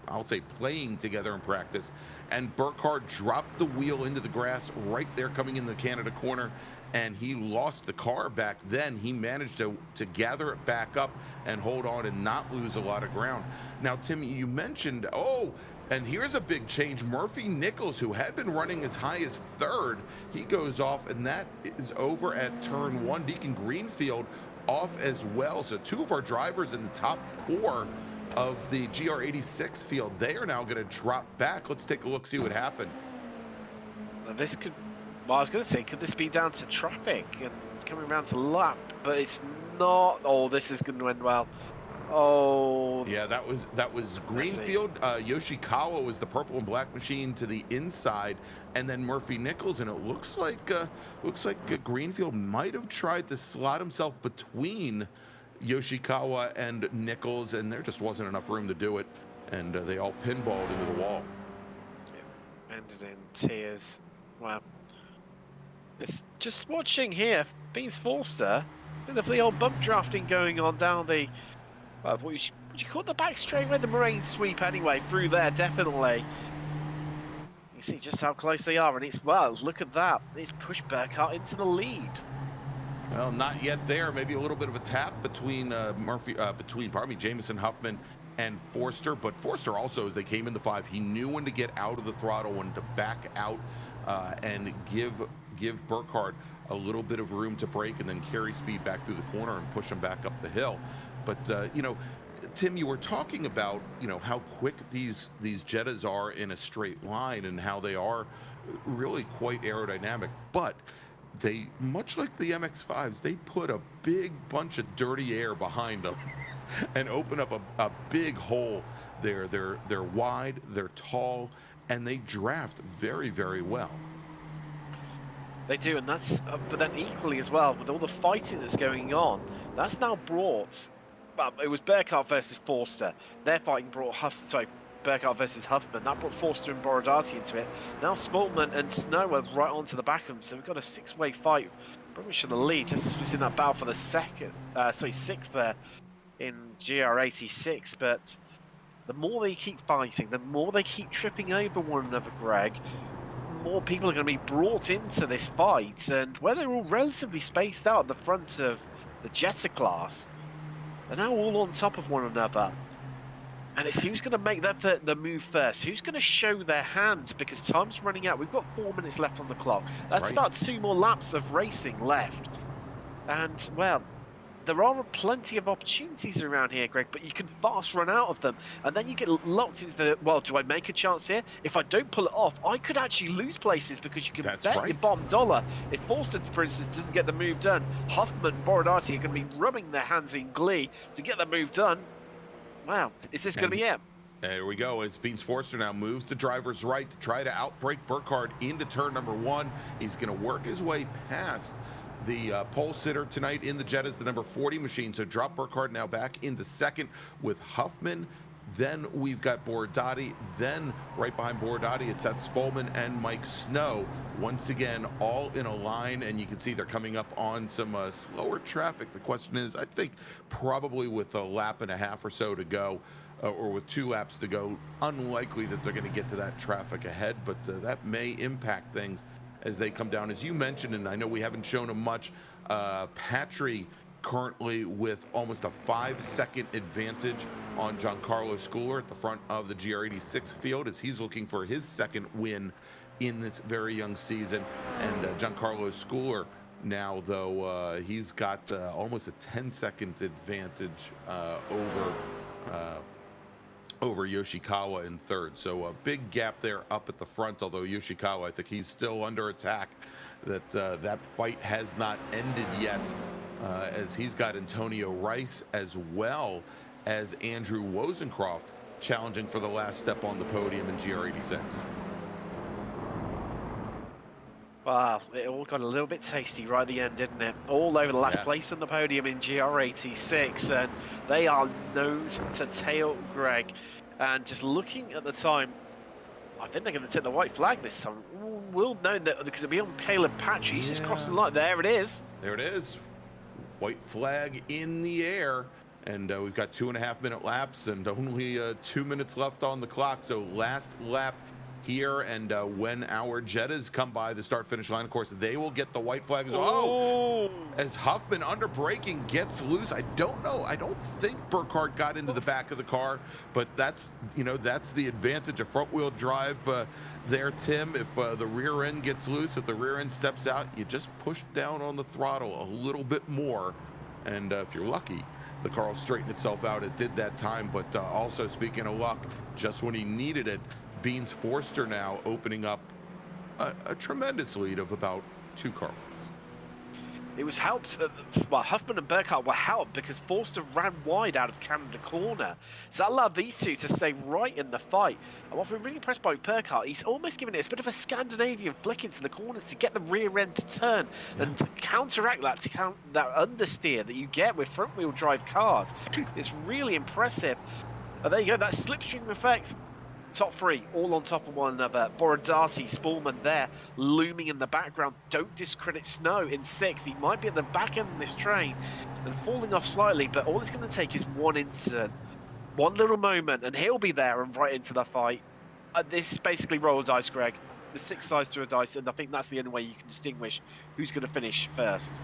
I'll say playing together in practice. And Burkhardt dropped the wheel into the grass right there coming in the Canada corner. And he lost the car back then. He managed to gather it back up and hold on and not lose a lot of ground. Now, Tim, you mentioned, and here's a big change. Murphy Nichols, who had been running as high as third, he goes off, and that is over at turn 1. Deacon Greenfield off as well. So 2 of our drivers in the top 4 of the GR86 field, they are now going to drop back. Let's take a look, see what happened. Well, this could, well, I was going to say, could this be down to traffic and coming around to lap? But it's not. Oh, this is going to end well. Oh, yeah, that was Greenfield. Yoshikawa was the purple and black machine to the inside, and then Murphy Nichols. And it looks like Greenfield might have tried to slot himself between Yoshikawa and Nichols, and there just wasn't enough room to do it, and they all pinballed into the wall. Yeah, ended in tears. Wow. It's just watching here. Beans Forster, bit of the old bump drafting going on down the. What would you call the back straightaway? The Moraine sweep anyway, through there, definitely. You see just how close they are, and it's, well, look at that. It's pushed Burkhardt into the lead. Well, not yet there. Maybe a little bit of a tap between Jamison Huffman and Forster. But Forster also, as they came into 5, he knew when to get out of the throttle, when to back out and give Burkhardt a little bit of room to brake and then carry speed back through the corner and push him back up the hill. But, you know, Tim, you were talking about, you know, how quick these Jettas are in a straight line and how they are really quite aerodynamic. But they, much like the MX-5s, they put a big bunch of dirty air behind them and open up a big hole there. They're wide, they're tall, and they draft very, very well. They do, and that's, but then equally as well, with all the fighting that's going on, that's now brought. Well, it was Burkhardt versus Forster. Their fighting brought Burkhardt versus Huffman. That brought Forster and Borodati into it. Now Sportman and Snow are right onto the back of them, so we've got a 6-way fight, pretty much for the lead, just as we've seen that battle for the sixth there in GR86. But the more they keep fighting, the more they keep tripping over one another, Greg, more people are going to be brought into this fight. And where they're all relatively spaced out at the front of the Jetta class, they're now all on top of one another. And it's who's going to make the move first, who's going to show their hands, because time's running out. We've got 4 minutes left on the clock. That's right. About 2 more laps of racing left. And, well, there are plenty of opportunities around here, Greg, but you can fast run out of them. And then you get locked into the, well, do I make a chance here? If I don't pull it off, I could actually lose places, because you can bet your bomb dollar. If Forster, for instance, doesn't get the move done, Huffman and Borodati are going to be rubbing their hands in glee to get the move done. Wow, is this going to be it? There we go. It's Beans Forster now moves to driver's right to try to outbrake Burkhardt into turn number 1. He's going to work his way past the pole sitter tonight in the Jettas, the number 40 machine. So drop Burkhardt now back into second with Huffman. Then we've got Borodati. Then right behind Borodati, it's Seth Spolman and Mike Snow. Once again, all in a line, and you can see they're coming up on some slower traffic. The question is, I think probably with a lap and a half or so to go, or with 2 laps to go, unlikely that they're going to get to that traffic ahead, but that may impact things as they come down. As you mentioned, and I know we haven't shown them much, Patry currently with almost a 5-second advantage on Giancarlo Schooler at the front of the GR86 field, as he's looking for his 2nd win in this very young season. And Giancarlo Schooler now, though, he's got almost a 10-second advantage over Yoshikawa in 3rd. So a big gap there up at the front, although Yoshikawa, I think he's still under attack. That fight has not ended yet, as he's got Antonio Rice as well as Andrew Wozencroft challenging for the last step on the podium in GR86. Wow, it all got a little bit tasty right at the end, didn't it? All over the last place on the podium in GR86, and they are nose to tail, Greg. And just looking at the time, I think they're going to take the white flag this time. Ooh, will know that because it'll be on Caleb Patch. He's just crossing the line. There it is. There it is. White flag in the air. And we've got 2.5-minute laps and only 2 minutes left on the clock. So last lap here, and when our Jettas come by the start-finish line, of course, they will get the white flag as well. Oh! As Huffman under braking gets loose. I don't know. I don't think Burkhardt got into the back of the car, but that's, you know, that's the advantage of front-wheel drive there, Tim. If the rear end gets loose, if the rear end steps out, you just push down on the throttle a little bit more, and if you're lucky, the car will straighten itself out. It did that time, but also, speaking of luck, just when he needed it, Beans Forster now opening up a tremendous lead of about 2 car points. It was helped, well, Huffman and Burkhardt were helped because Forster ran wide out of Canada corner. So that allowed these two to stay right in the fight. And what we're really impressed by Burkhardt, he's almost given it a bit of a Scandinavian flick into the corners to get the rear end to turn and to counteract that, that understeer that you get with front wheel drive cars. It's really impressive. And there you go, that slipstream effect. Top 3, all on top of one another. Borodati, Spallman there, looming in the background. Don't discredit Snow in 6th. He might be at the back end of this train and falling off slightly, but all it's going to take is one incident, one little moment, and he'll be there and right into the fight. This is basically roll dice, Greg. The 6 sides to a dice, and I think that's the only way you can distinguish who's going to finish first.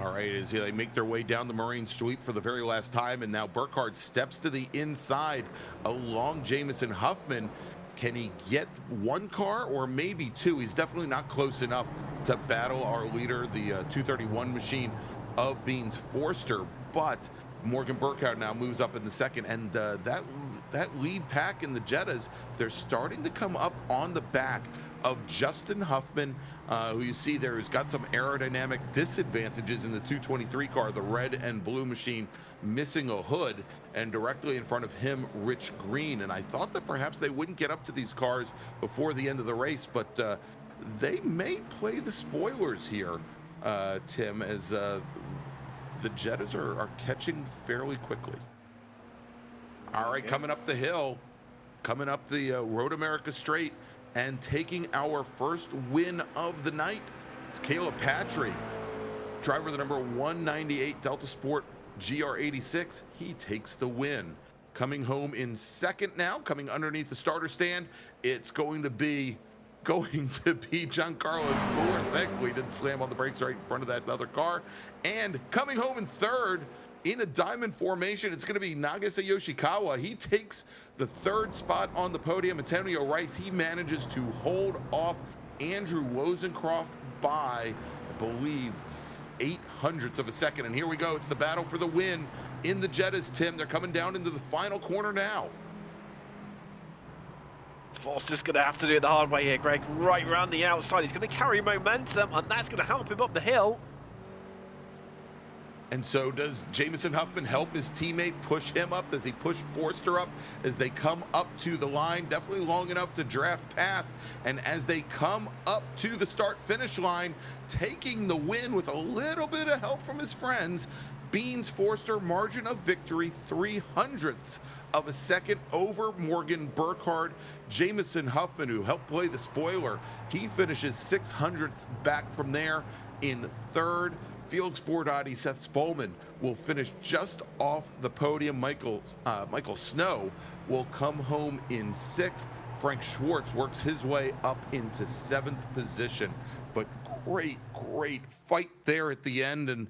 All right, as they make their way down the Marine sweep for the very last time, and now Burkhardt steps to the inside along Jamison Huffman. Can he get 1 car or maybe 2? He's definitely not close enough to battle our leader, the 231 machine of Beans Forster, but Morgan Burkhardt now moves up in the second, and that lead pack in the Jettas, they're starting to come up on the back of Justin Huffman, who you see there has got some aerodynamic disadvantages in the 223 car, the red and blue machine missing a hood, and directly in front of him, Rich Green. And I thought that perhaps they wouldn't get up to these cars before the end of the race, but they may play the spoilers here, Tim, as the Jettas are catching fairly quickly. All right, coming up the hill, coming up the Road America Straight, and taking our first win of the night, it's Caleb Patry, driver of the number 198 Delta Sport GR86. He takes the win. Coming home in second now, coming underneath the starter stand, it's going to be Giancarlo Score. Thankfully, he didn't slam on the brakes right in front of that other car. And coming home in third, in a diamond formation, it's going to be Nagase Yoshikawa. He takes the 3rd spot on the podium. Antonio Rice, he manages to hold off Andrew Wozencroft by, I believe, 0.08 of a second. And here we go. It's the battle for the win in the Jettas, Tim. They're coming down into the final corner now. Forster's going to have to do it the hard way here, Greg. Right around the outside. He's going to carry momentum, and that's going to help him up the hill. And so does Jamison Huffman help his teammate push him up? Does he push Forster up as they come up to the line? Definitely long enough to draft past. And as they come up to the start-finish line, taking the win with a little bit of help from his friends, Beans Forster, margin of victory, 0.03 of a second over Morgan Burkhardt. Jamison Huffman, who helped play the spoiler, he finishes 0.06 back from there in third. Field Sportati Seth Spallman will finish just off the podium. Michael Snow will come home in 6th. Frank Schwartz works his way up into 7th position. But great fight there at the end. And,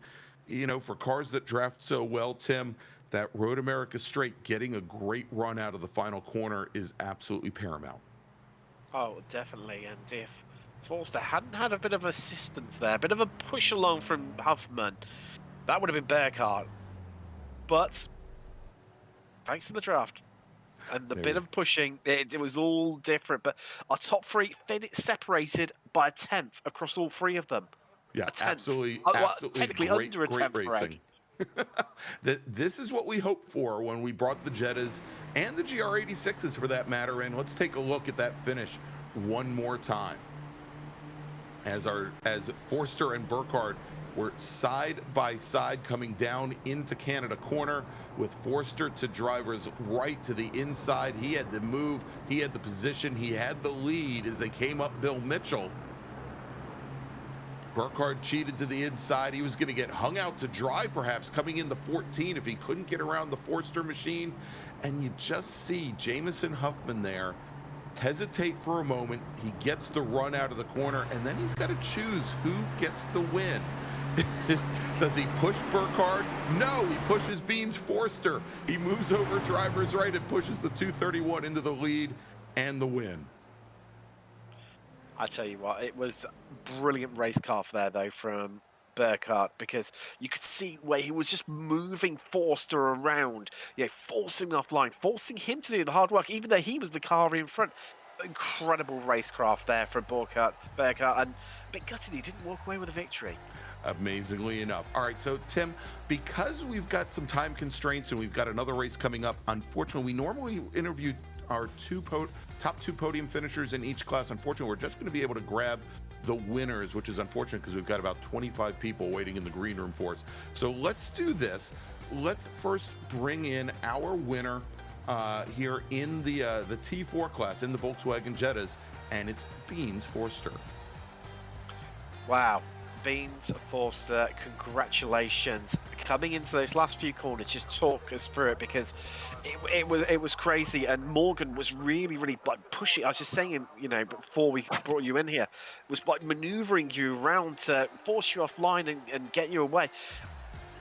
you know, for cars that draft so well, Tim, that Road America Straight, getting a great run out of the final corner is absolutely paramount. Oh, definitely. And if Forster hadn't had a bit of assistance there, a bit of a push along from Huffman, that would have been Burkhardt. But thanks to the draft and the bit of pushing, it was all different. But our top 3 separated by a 10th across all 3 of them. Yeah, absolutely. Technically under a 10th, Greg. This is what we hoped for when we brought the Jettas and the GR86s for that matter in. Let's take a look at that finish one more time. as Forster and Burkhardt were side by side coming down into Canada corner, with Forster to drivers right to the inside. He had the move, he had the position, he had the lead as they came up Bill Mitchell. Burkhardt cheated to the inside. He was going to get hung out to dry, perhaps, coming in the 14 if he couldn't get around the Forster machine. And you just see Jamison Huffman there hesitate for a moment. He gets the run out of the corner, and then he's got to choose who gets the win. Does he push Burkhardt? No, he pushes Beans Forster. He moves over drivers right and pushes the 231 into the lead and the win. I tell you what, it was a brilliant race car there, though, from Burkhardt, because you could see where he was just moving Forster around, forcing him offline, forcing him to do the hard work, even though he was the car in front. Incredible racecraft there from Burkhardt, and a bit gutted he didn't walk away with a victory. Amazingly enough. All right, so Tim, because we've got some time constraints and we've got another race coming up, unfortunately, we normally interview our top two podium finishers in each class. Unfortunately, we're just going to be able to grab the winners, which is unfortunate because we've got about 25 people waiting in the green room for us. So let's do this. Let's first bring in our winner here in the T4 class in the Volkswagen Jettas, and it's Beans Forster. Wow. Beans Forster, congratulations. Coming into those last few corners, just talk us through it, because it was crazy, and Morgan was really like pushing. I was just saying, before we brought you in here, was like maneuvering you around to force you offline and get you away.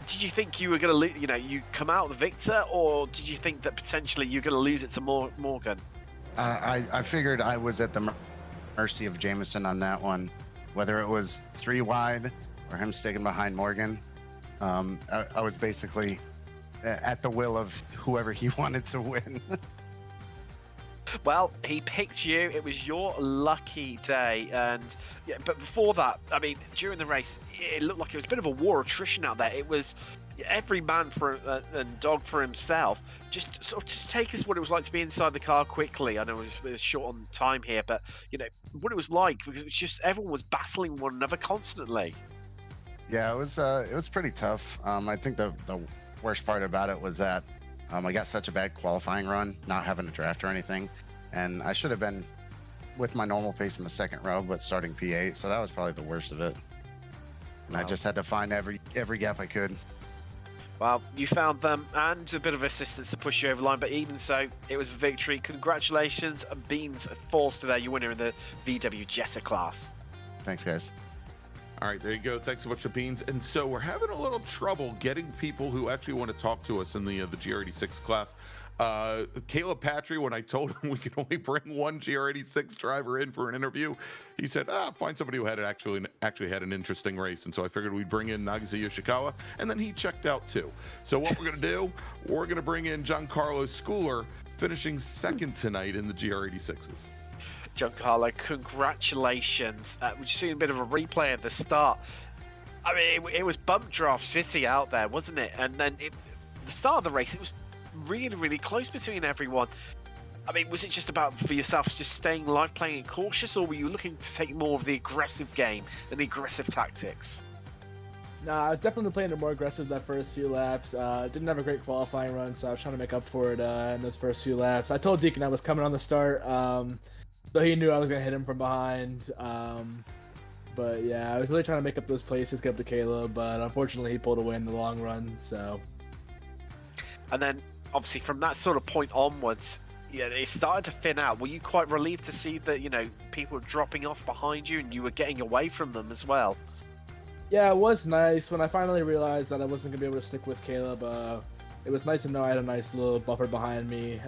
Did you think you were going to lose, you come out the victor, or did you think that potentially you're going to lose it to Morgan? I figured I was at the mercy of Jamison on that one. Whether it was 3 wide or him sticking behind Morgan, I was basically at the will of whoever he wanted to win. Well, he picked you. It was your lucky day. And but before that, I mean, during the race, it looked like it was a bit of a war attrition out there. It was every man for and dog for himself. Just take us what it was like to be inside the car quickly. I know it was short on time here, but what it was like, because it was just everyone was battling one another constantly. Yeah, it was pretty tough. I think the worst part about it was that I got such a bad qualifying run, not having a draft or anything, and I should have been with my normal pace in the second row, but starting P8, so that was probably the worst of it. And I just had to find every gap I could. Well, you found them and a bit of assistance to push you over the line, but even so, it was a victory. Congratulations, Beans Forster there, your winner in the VW Jetta class. Thanks, guys. All right, there you go. Thanks so much to Beans. And so we're having a little trouble getting people who actually want to talk to us in the GR86 class. Caleb Patry, when I told him we could only bring one GR86 driver in for an interview, he said, find somebody who had actually had an interesting race. And so I figured we'd bring in Nagisa Yoshikawa, and then he checked out too. So what we're going to do, we're going to bring in Giancarlo Schooler, finishing second tonight in the GR86s. Giancarlo, congratulations. We've seen a bit of a replay at the start. I mean, it was bump draft city out there, wasn't it? And then the start of the race, it was really close between everyone. I mean, was it just about for yourself just staying alive, playing it cautious, or were you looking to take more of the aggressive game and the aggressive tactics? Nah, I was definitely playing it more aggressive that first few laps. Didn't have a great qualifying run, so I was trying to make up for it in those first few laps. I told Deacon I was coming on the start, so he knew I was going to hit him from behind. But yeah, I was really trying to make up those places, get up to Caleb, but unfortunately he pulled away in the long run, so. And then, obviously, from that sort of point onwards, it started to thin out. Were you quite relieved to see that, people were dropping off behind you and you were getting away from them as well? Yeah, it was nice. When I finally realized that I wasn't going to be able to stick with Caleb, it was nice to know I had a nice little buffer behind me,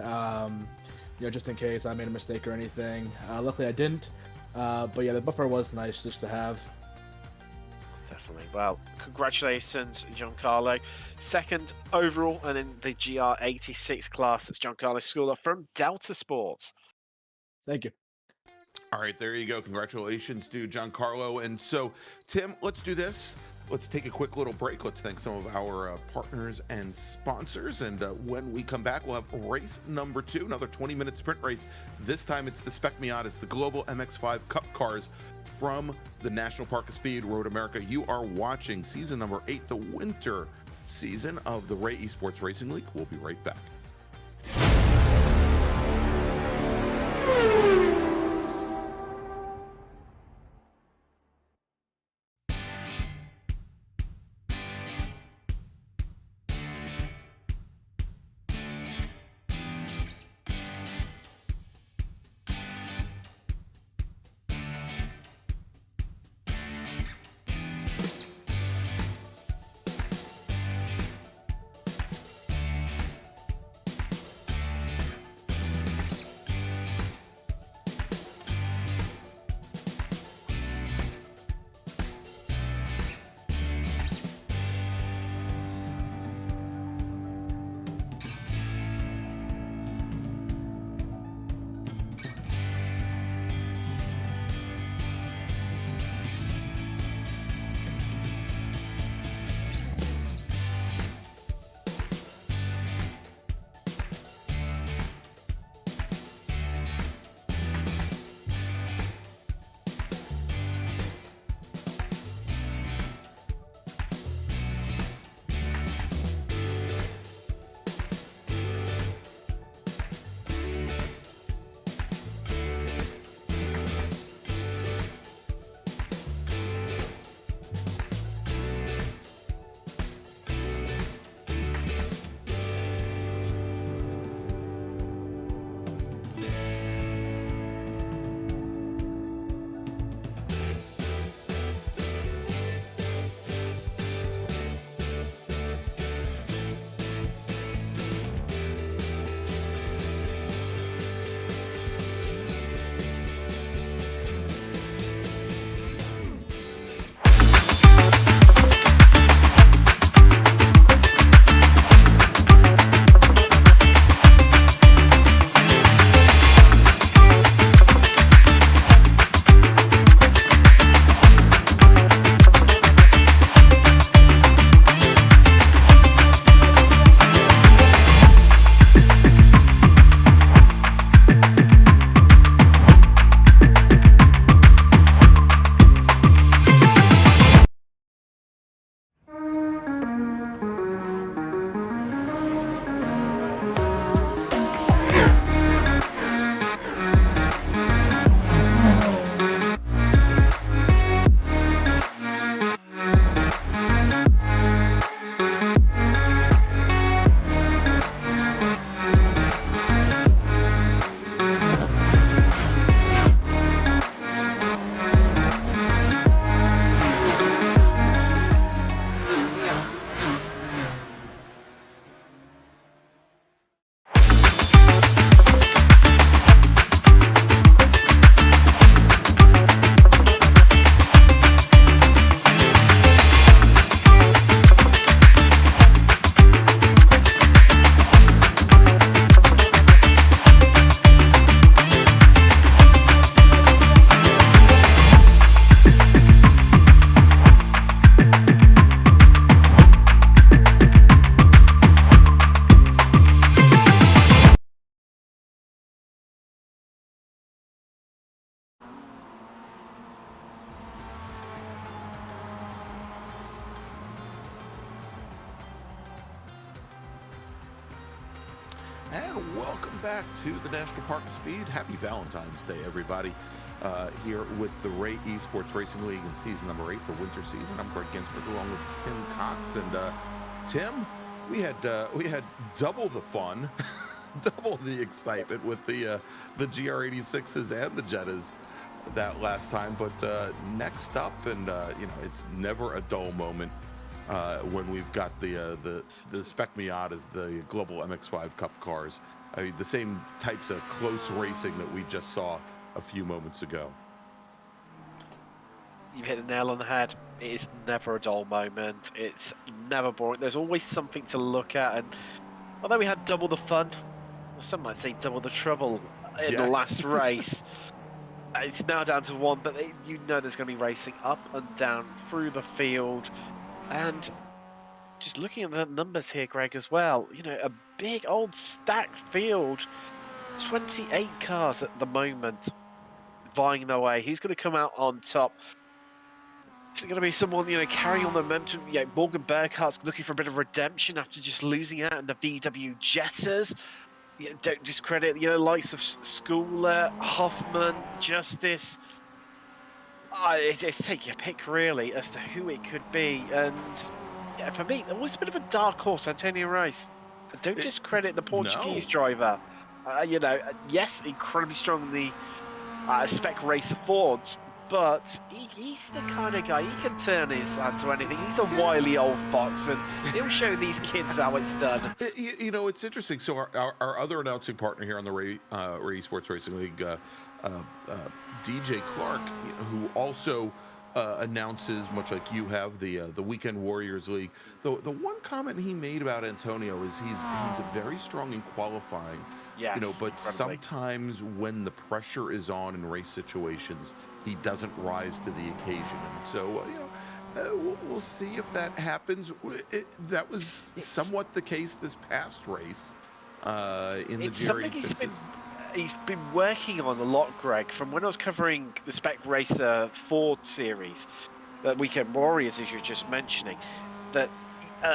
just in case I made a mistake or anything. Luckily I didn't, but yeah, the buffer was nice just to have. Definitely. Well, congratulations, Giancarlo. Second overall, and in the GR86 class, it's Giancarlo Schooler from Delta Sports. Thank you. All right, there you go. Congratulations to Giancarlo. And so, Tim, let's do this. Let's take a quick little break. Let's thank some of our partners and sponsors. And when we come back, we'll have race number 2, another 20-minute sprint race. This time it's the Spec Miatas, the Global MX-5 Cup cars from the National Park of Speed, Road America. You are watching season number 8, the winter season of the Ray Esports Racing League. We'll be right back. And welcome back to the National Park of Speed. Happy Valentine's Day, everybody. Here with the Ray Esports Racing League in season number 8, the winter season. I'm Greg Ginsberg along with Tim Cox. And Tim, we had double the fun, double the excitement with the GR86s and the Jettas that last time. But next up, and you know, it's never a dull moment when we've got the Spec Miatas, the Global MX-5 Cup cars. I mean, the same types of close racing that we just saw a few moments ago. You've hit the nail on the head. It is never a dull moment. It's never boring. There's always something to look at. And although we had double the fun, or some might say double the trouble in the last race, it's now down to one. But you know there's going to be racing up and down through the field. And just looking at the numbers here, Greg, as well, you know, a big old stacked field. 28 cars at the moment vying their way. Who's going to come out on top? Is it going to be someone, carrying on the momentum? Morgan Burkhart's looking for a bit of redemption after just losing out in the VW Jetters. Don't discredit, likes of Schooler, Hoffman, Justice. It's take your pick, really, as to who it could be. And for me, it was a bit of a dark horse, Antonio Rice. Don't discredit the Portuguese driver. Yes, incredibly strong in the Spec Racer Fords, but he's the kind of guy, he can turn his hand to anything. He's a wily old fox, and he'll show these kids how it's done. It's interesting. So our other announcing partner here on the Ray Esports Racing League, DJ Clark, who also announces, much like you have, the Weekend Warriors League. The one comment he made about Antonio is he's very strong in qualifying. Yes, but incredibly. Sometimes when the pressure is on in race situations, he doesn't rise to the occasion. And so, we'll see if that happens. That was somewhat the case this past race in the Jerry Simpsons. He's been working on a lot, Greg, from when I was covering the Spec Racer Ford series, the Weekend Warriors, as you're just mentioning, that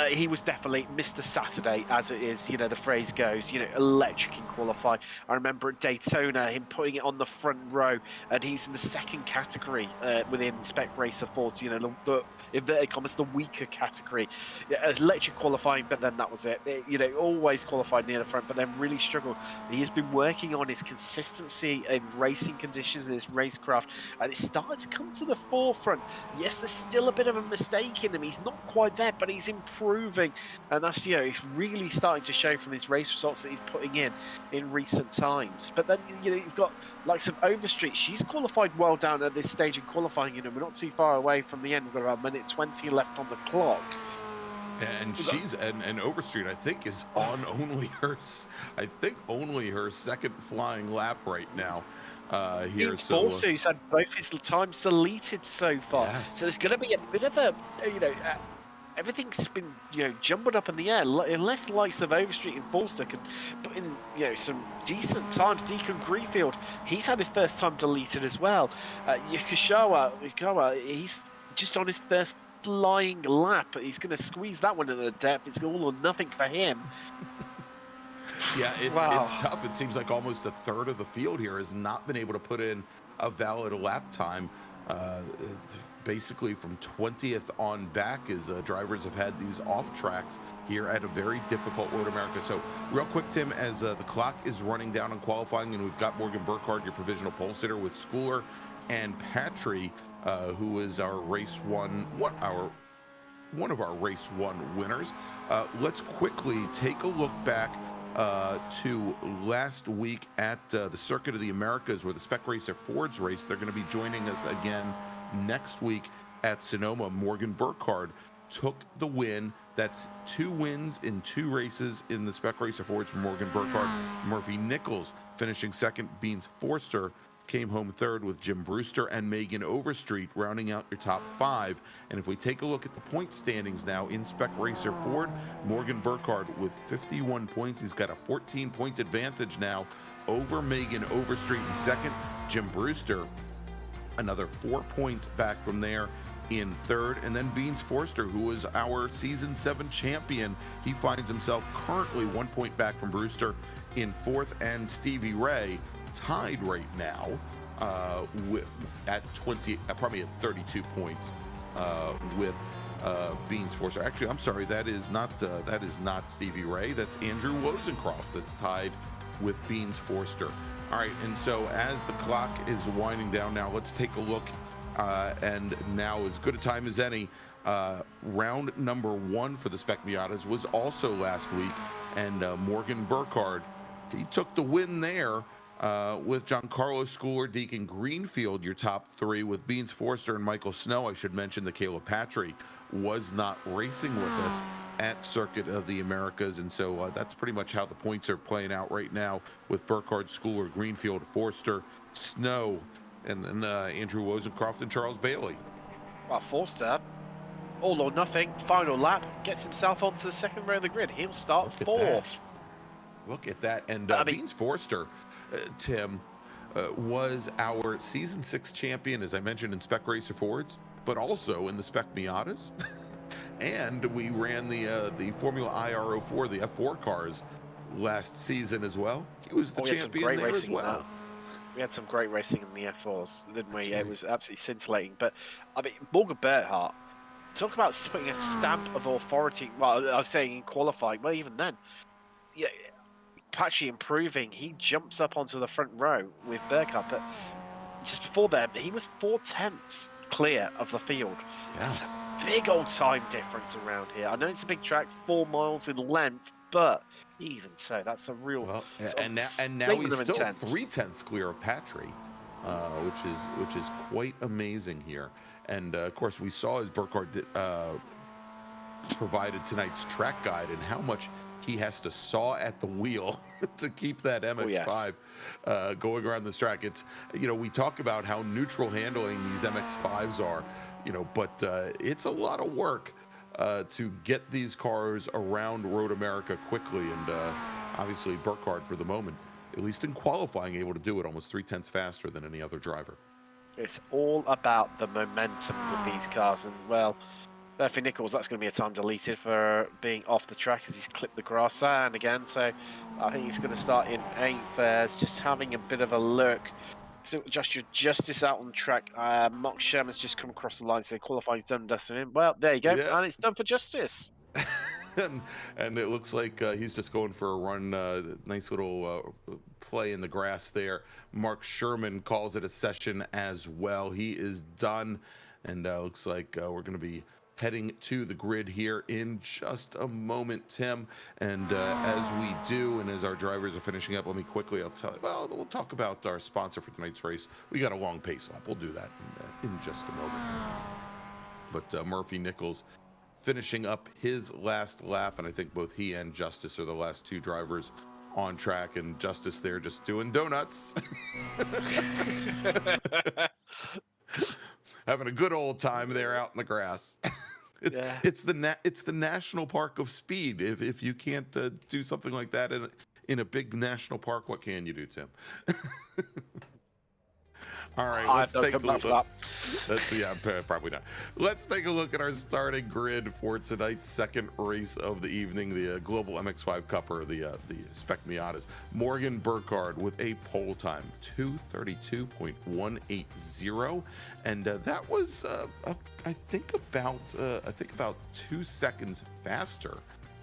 he was definitely Mr. Saturday, as it is, the phrase goes, electric in qualifying. I remember at Daytona, him putting it on the front row, and he's in the second category within Spec Racer Fords, the inverted commas, the weaker category. Electric qualifying, but then that was it. Always qualified near the front, but then really struggled. He has been working on his consistency in racing conditions in his racecraft, and it's started to come to the forefront. Yes, there's still a bit of a mistake in him. He's not quite there, but he's improving, and that's it's really starting to show from his race results that he's putting in recent times. But then you've got likes of Overstreet. She's qualified well down at this stage in qualifying. We're not too far away from the end. We've got about a minute 20 left on the clock. And she's and Overstreet, I think, is on only her second flying lap right now. Here, He's forced to. He's had both his times deleted so far. Yes. So there's going to be a bit of a everything's been jumbled up in the air. Unless the likes of Overstreet and Forster can put in some decent times. Deacon Greenfield, he's had his first time deleted as well. Yukawa, he's just on his first flying lap. He's going to squeeze that one into the depth. It's all or nothing for him. Yeah, it's tough. It seems like almost a third of the field here has not been able to put in a valid lap time. Basically from 20th on back, as drivers have had these off tracks here at a very difficult Road America. So real quick, Tim, as the clock is running down on qualifying, and we've got Morgan Burkhardt, your provisional pole sitter, with Schooler and Patry, who is our race one, one of our race one winners. Let's quickly take a look back to last week at the Circuit of the Americas, where the Spec Racer Fords race. They're going to be joining us again next week at Sonoma. Morgan Burkhardt took the win. That's 2 wins in 2 races in the Spec Racer Fords for Morgan Burkhardt. Murphy Nichols finishing second. Beans Forster came home third, with Jim Brewster and Megan Overstreet rounding out your top 5. And if we take a look at the point standings now in Spec Racer Ford, Morgan Burkhardt with 51 points. He's got a 14-point advantage now over Megan Overstreet in second. Jim Brewster another 4 points back from there in third. And then Beans Forster, who was our season 7 champion, he finds himself currently 1 point back from Brewster in fourth. And Stevie Ray tied right now with at 32 points with Beans Forster. Actually, I'm sorry, that is not Stevie Ray. That's Andrew Wozencroft that's tied with Beans Forster. All right, and so as the clock is winding down now, let's take a look, and now as good a time as any. Round number 1 for the Spec Miatas was also last week, and Morgan Burkhardt, he took the win there with Giancarlo Schooler, Deacon Greenfield, your top 3, with Beans Forster and Michael Snow. I should mention that Caleb Patry was not racing with us at Circuit of the Americas, and so that's pretty much how the points are playing out right now, with Burkhardt, Schooler, Greenfield, Forster, Snow, and then Andrew Wozencroft and Charles Bailey. Well, Forster, all or nothing, final lap, gets himself onto the second row of the grid. He'll start 4th. Look at that. And Beans Forster, Tim, was our season 6 champion, as I mentioned, in Spec Racer Fords. but also in the Spec Miatas. And we ran the Formula IR04, the F4 cars last season as well. He was the We had some champion great there as racing in well. that. We had some great racing in the F4s, didn't we? That's It right. was absolutely scintillating. But I mean, Morgan Berthart, talk about putting a stamp of authority. Well, I was saying in qualifying. Well, even then, yeah, actually improving. He jumps up onto the front row with Bergkamp, but just before that, he was 4/10 clear of the field. That's Yes. a big old time difference around here. I know it's a big track, 4 miles in length, but even so, that's a real Well, sort and of now statement he's of still intent. 3/10 clear of Patry, which is quite amazing here. And of course, we as Burkhardt provided tonight's track guide and how much he has to saw at the wheel to keep that MX-5 going around this track. It's, we talk about how neutral handling these MX-5s are, but it's a lot of work to get these cars around Road America quickly. And obviously Burkhardt, for the moment, at least in qualifying, able to do it almost 3/10 faster than any other driver. It's all about the momentum with these cars, and well, Murphy Nichols, that's going to be a time deleted for being off the track as he's clipped the grass and again. So I think he's going to start in 8th, just having a bit of a look. So just your Justice out on the track. Mark Sherman's just come across the line, so qualifying's done, dusting him. Well, there you go, Yeah. and it's done for Justice. and it looks like he's just going for a run. Nice little play in the grass there. Mark Sherman calls it a session as well. He is done, and looks like we're going to be heading to the grid here in just a moment, Tim. And as we do, and as our drivers are finishing up, let me quickly, we'll talk about our sponsor for tonight's race. We got a long pace lap. We'll do that in just a moment. But Murphy Nichols finishing up his last lap, and I think both he and Justice are the last 2 drivers on track, and Justice there just doing donuts. Having a good old time there out in the grass. It's the national park of speed. If you can't do something like that in a big national park, what can you do, Tim? All right, let's take a look. Probably not. Let's take a look at our starting grid for tonight's second race of the evening, the Global MX-5 Cupper, the Spec Miatas. Morgan Burkhardt with a pole time 2:32.180, and that was I think about 2 seconds faster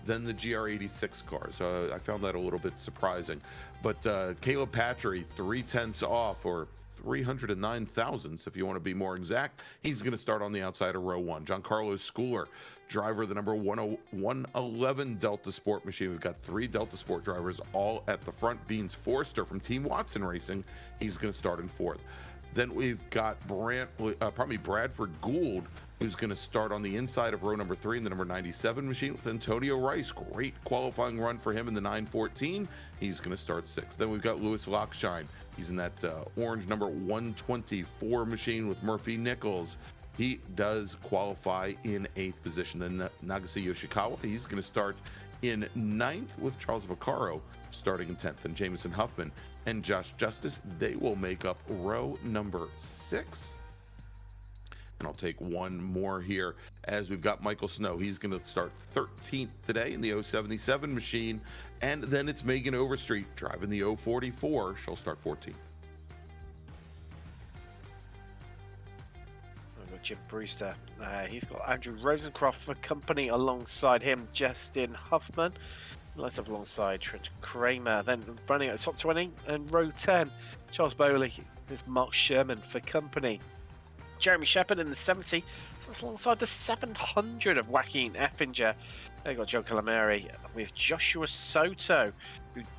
than the GR86 car. So I found that a little bit surprising. But Caleb Patry, 3/10 off, or 309 thousandths, if you want to be more exact. He's going to start on the outside of row 1. Giancarlo Schooler, driver of the number 111 Delta Sport machine. We've got 3 Delta Sport drivers all at the front. Beans Forster from Team Watson Racing, he's going to start in 4th. Then we've got Bradford Gould, who's going to start on the inside of row number 3 in the number 97 machine with Antonio Rice. Great qualifying run for him in the 914. He's going to start 6th. Then we've got Lewis Lockshine. He's in that orange number 124 machine with Murphy Nichols. He does qualify in 8th position. Then Nagase Yoshikawa, he's going to start in 9th with Charles Vaccaro starting in 10th. And Jameson Huffman and Josh Justice, they will make up row number 6. And I'll take one more here as we've got Michael Snow. He's going to start 13th today in the 077 machine. And then it's Megan Overstreet driving the 044. She'll start 14th. Jim Brewster. He's got Andrew Rosencroft for company alongside him, Justin Huffman. Lines up alongside Trent Kramer. Then running at the top 20 and row 10, Charles Bowley. There's Mark Sherman for company. Jeremy Shepard in the 70, so that's alongside the 700 of Joaquin Effinger. They've got Joe Calamari with Joshua Soto,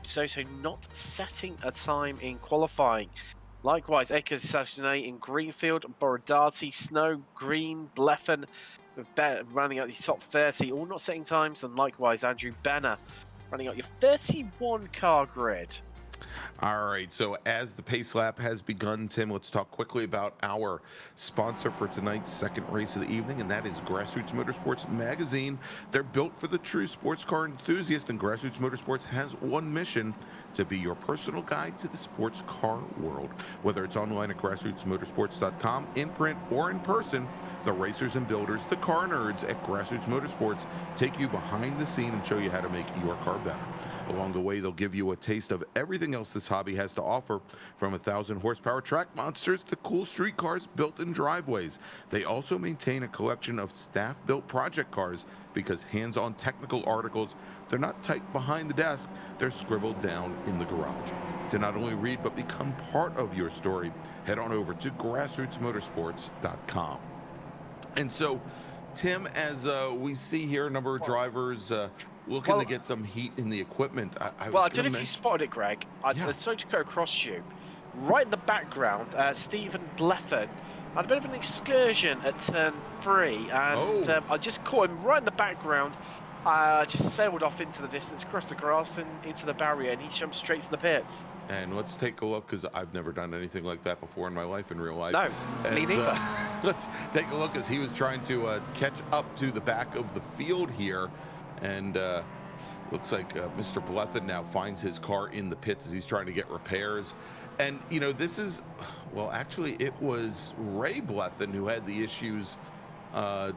Soto not setting a time in qualifying. Likewise, Eka Sassonet in Greenfield, Borodati, Snow, Green, Bleffen, with running out the top 30, all not setting times, and likewise Andrew Benner running out your 31 car grid. All right, so as the pace lap has begun, Tim, let's talk quickly about our sponsor for tonight's second race of the evening, and that is Grassroots Motorsports Magazine. They're built for the true sports car enthusiast, and Grassroots Motorsports has one mission: to be your personal guide to the sports car world. Whether it's online at grassrootsmotorsports.com, in print or in person, The racers and builders, the car nerds at Grassroots Motorsports take you behind the scene and show you how to make your car better. Along the way, they'll give you a taste of everything else this hobby has to offer, from 1,000 horsepower track monsters to cool street cars built in driveways. They also maintain a collection of staff-built project cars because hands-on technical articles, they're not typed behind the desk, they're scribbled down in the garage. To not only read but become part of your story, head on over to grassrootsmotorsports.com. And so, Tim, as we see here, a number of drivers looking to get some heat in the equipment. I don't know if you spotted it, Greg. Sorry to go across you. Right in the background, Stephen Bleffin had a bit of an excursion at turn 3, and I just caught him right in the background. Just sailed off into the distance, across the grass and into the barrier, and he jumped straight to the pits. And let's take a look, because I've never done anything like that before in my life, in real life. No, me neither. Let's take a look as he was trying to catch up to the back of the field here. And looks like Mr. Blethyn now finds his car in the pits as he's trying to get repairs. And, you know, this is, well, actually, it was Ray Blethyn who had the issues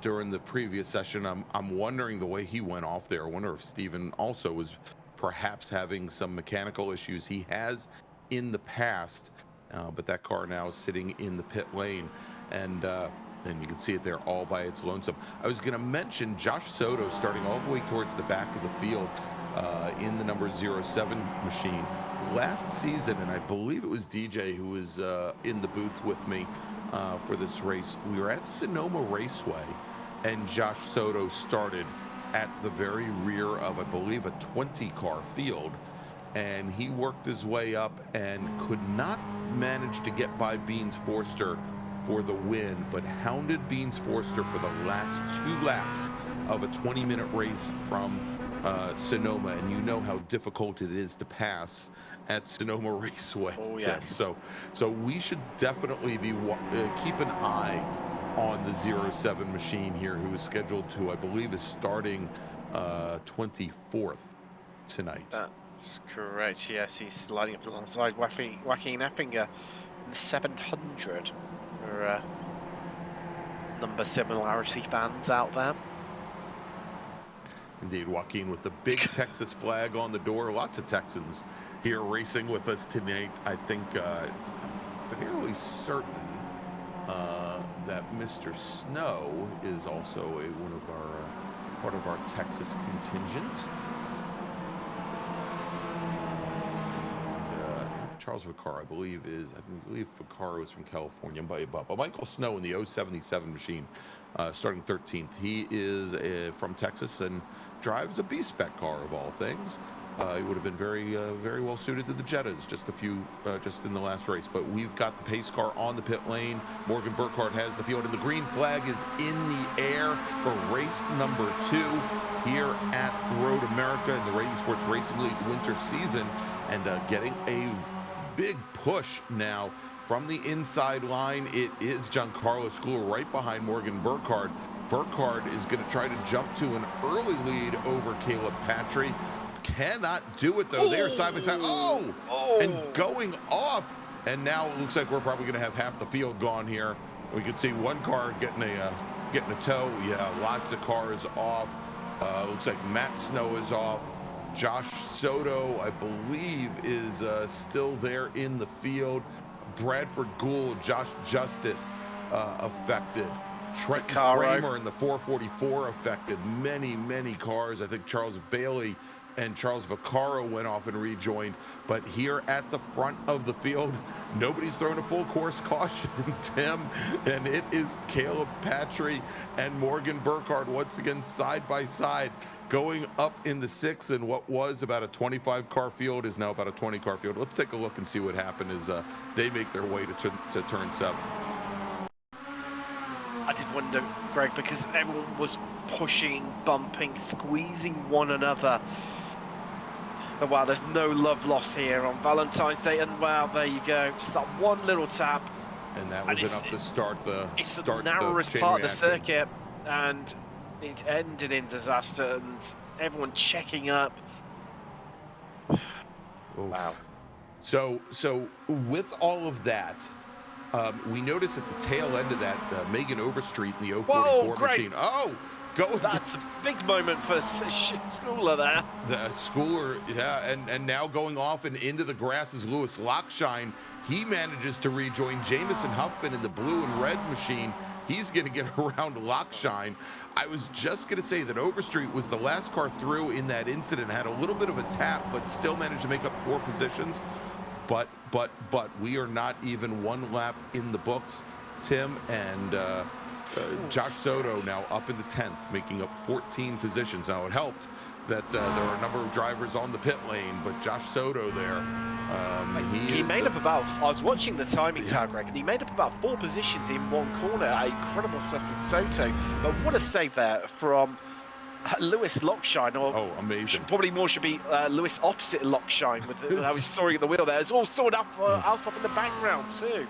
during the previous session. I'm wondering the way he went off there. I wonder if Steven also was perhaps having some mechanical issues. He has in the past, but that car now is sitting in the pit lane, and you can see it there all by its lonesome. I was going to mention Josh Soto starting all the way towards the back of the field in the number 07 machine last season, and I believe it was DJ who was in the booth with me for this race. We were at Sonoma Raceway, and Josh Soto started at the very rear of, I believe, a 20-car field, and he worked his way up and could not manage to get by Beans Forster for the win, but hounded Beans Forster for the last 2 laps of a 20-minute race from Sonoma, and you know how difficult it is to pass at Sonoma Raceway. Oh, yes. So we should definitely be keep an eye on the 07 machine here, who is scheduled to, I believe, is starting 24th tonight. That's correct. Yes, he's lining up alongside Joaquin Effinger in the 700. For number similarity fans out there. Indeed, Joaquin with the big Texas flag on the door. Lots of Texans here racing with us tonight. I think I'm fairly certain that Mr. Snow is also part of our Texas contingent. Charles Vaccaro, I believe Vaccaro is from California, but Michael Snow in the 077 machine, starting 13th. He is from Texas and drives a B-spec car of all things. He would have been very well suited to the Jettas just in the last race. But we've got the pace car on the pit lane. Morgan Burkhardt has the field, and the green flag is in the air for race number 2 here at Road America in the Esports Racing League winter season, and getting a big push now from the inside line. It is Giancarlo School right behind Morgan Burkhardt. Burkhardt is going to try to jump to an early lead over Caleb Patry. Cannot do it though. They are side by side. And going off. And now it looks like we're probably going to have half the field gone here. We can see one car getting a tow. Yeah, lots of cars off. Looks like Matt Snow is off. Josh Soto, I believe, is still there in the field. Bradford Gould, Josh Justice affected. Trent Kramer in the 444 affected. Many cars. I think Charles Bailey and Charles Vaccaro went off and rejoined. But here at the front of the field, nobody's thrown a full course caution, Tim. And it is Caleb Patry and Morgan Burkhardt once again side by side, going up in the 6, and what was about a 25-car field is now about a 20-car field. Let's take a look and see what happened as they make their way to turn 7. I did wonder, Greg, because everyone was pushing, bumping, squeezing one another. But wow, there's no love lost here on Valentine's Day, and wow, there you go. Just that one little tap. And that was enough to start the narrowest part of the circuit, and it ended in disaster, and everyone checking up. Wow. So with all of that, We noticed at the tail end of that, Megan Overstreet in the Whoa, 044 great. machine. Oh, go. That's a big moment for Schooler there. The Schooler, yeah, and now going off and into the grass is Lewis Lockshine. He manages to rejoin Jamison Huffman in the blue and red machine. He's going to get around Lockshine. I was just going to say that Overstreet was the last car through in that incident, had a little bit of a tap, but still managed to make up 4 positions. But we are not even 1 lap in the books, Tim, and Josh Soto now up in the 10th, making up 14 positions. Now, it helped that there are a number of drivers on the pit lane, but Josh Soto there, he made up about, I was watching the timing tag, Greg, and he made up about 4 positions in 1 corner. Incredible stuff from Soto, but what a save there from Lewis Lockshine, or amazing. Probably more should be Lewis opposite Lockshine with how he's soaring at the wheel there. It's all sorted out for Alsop in the background too.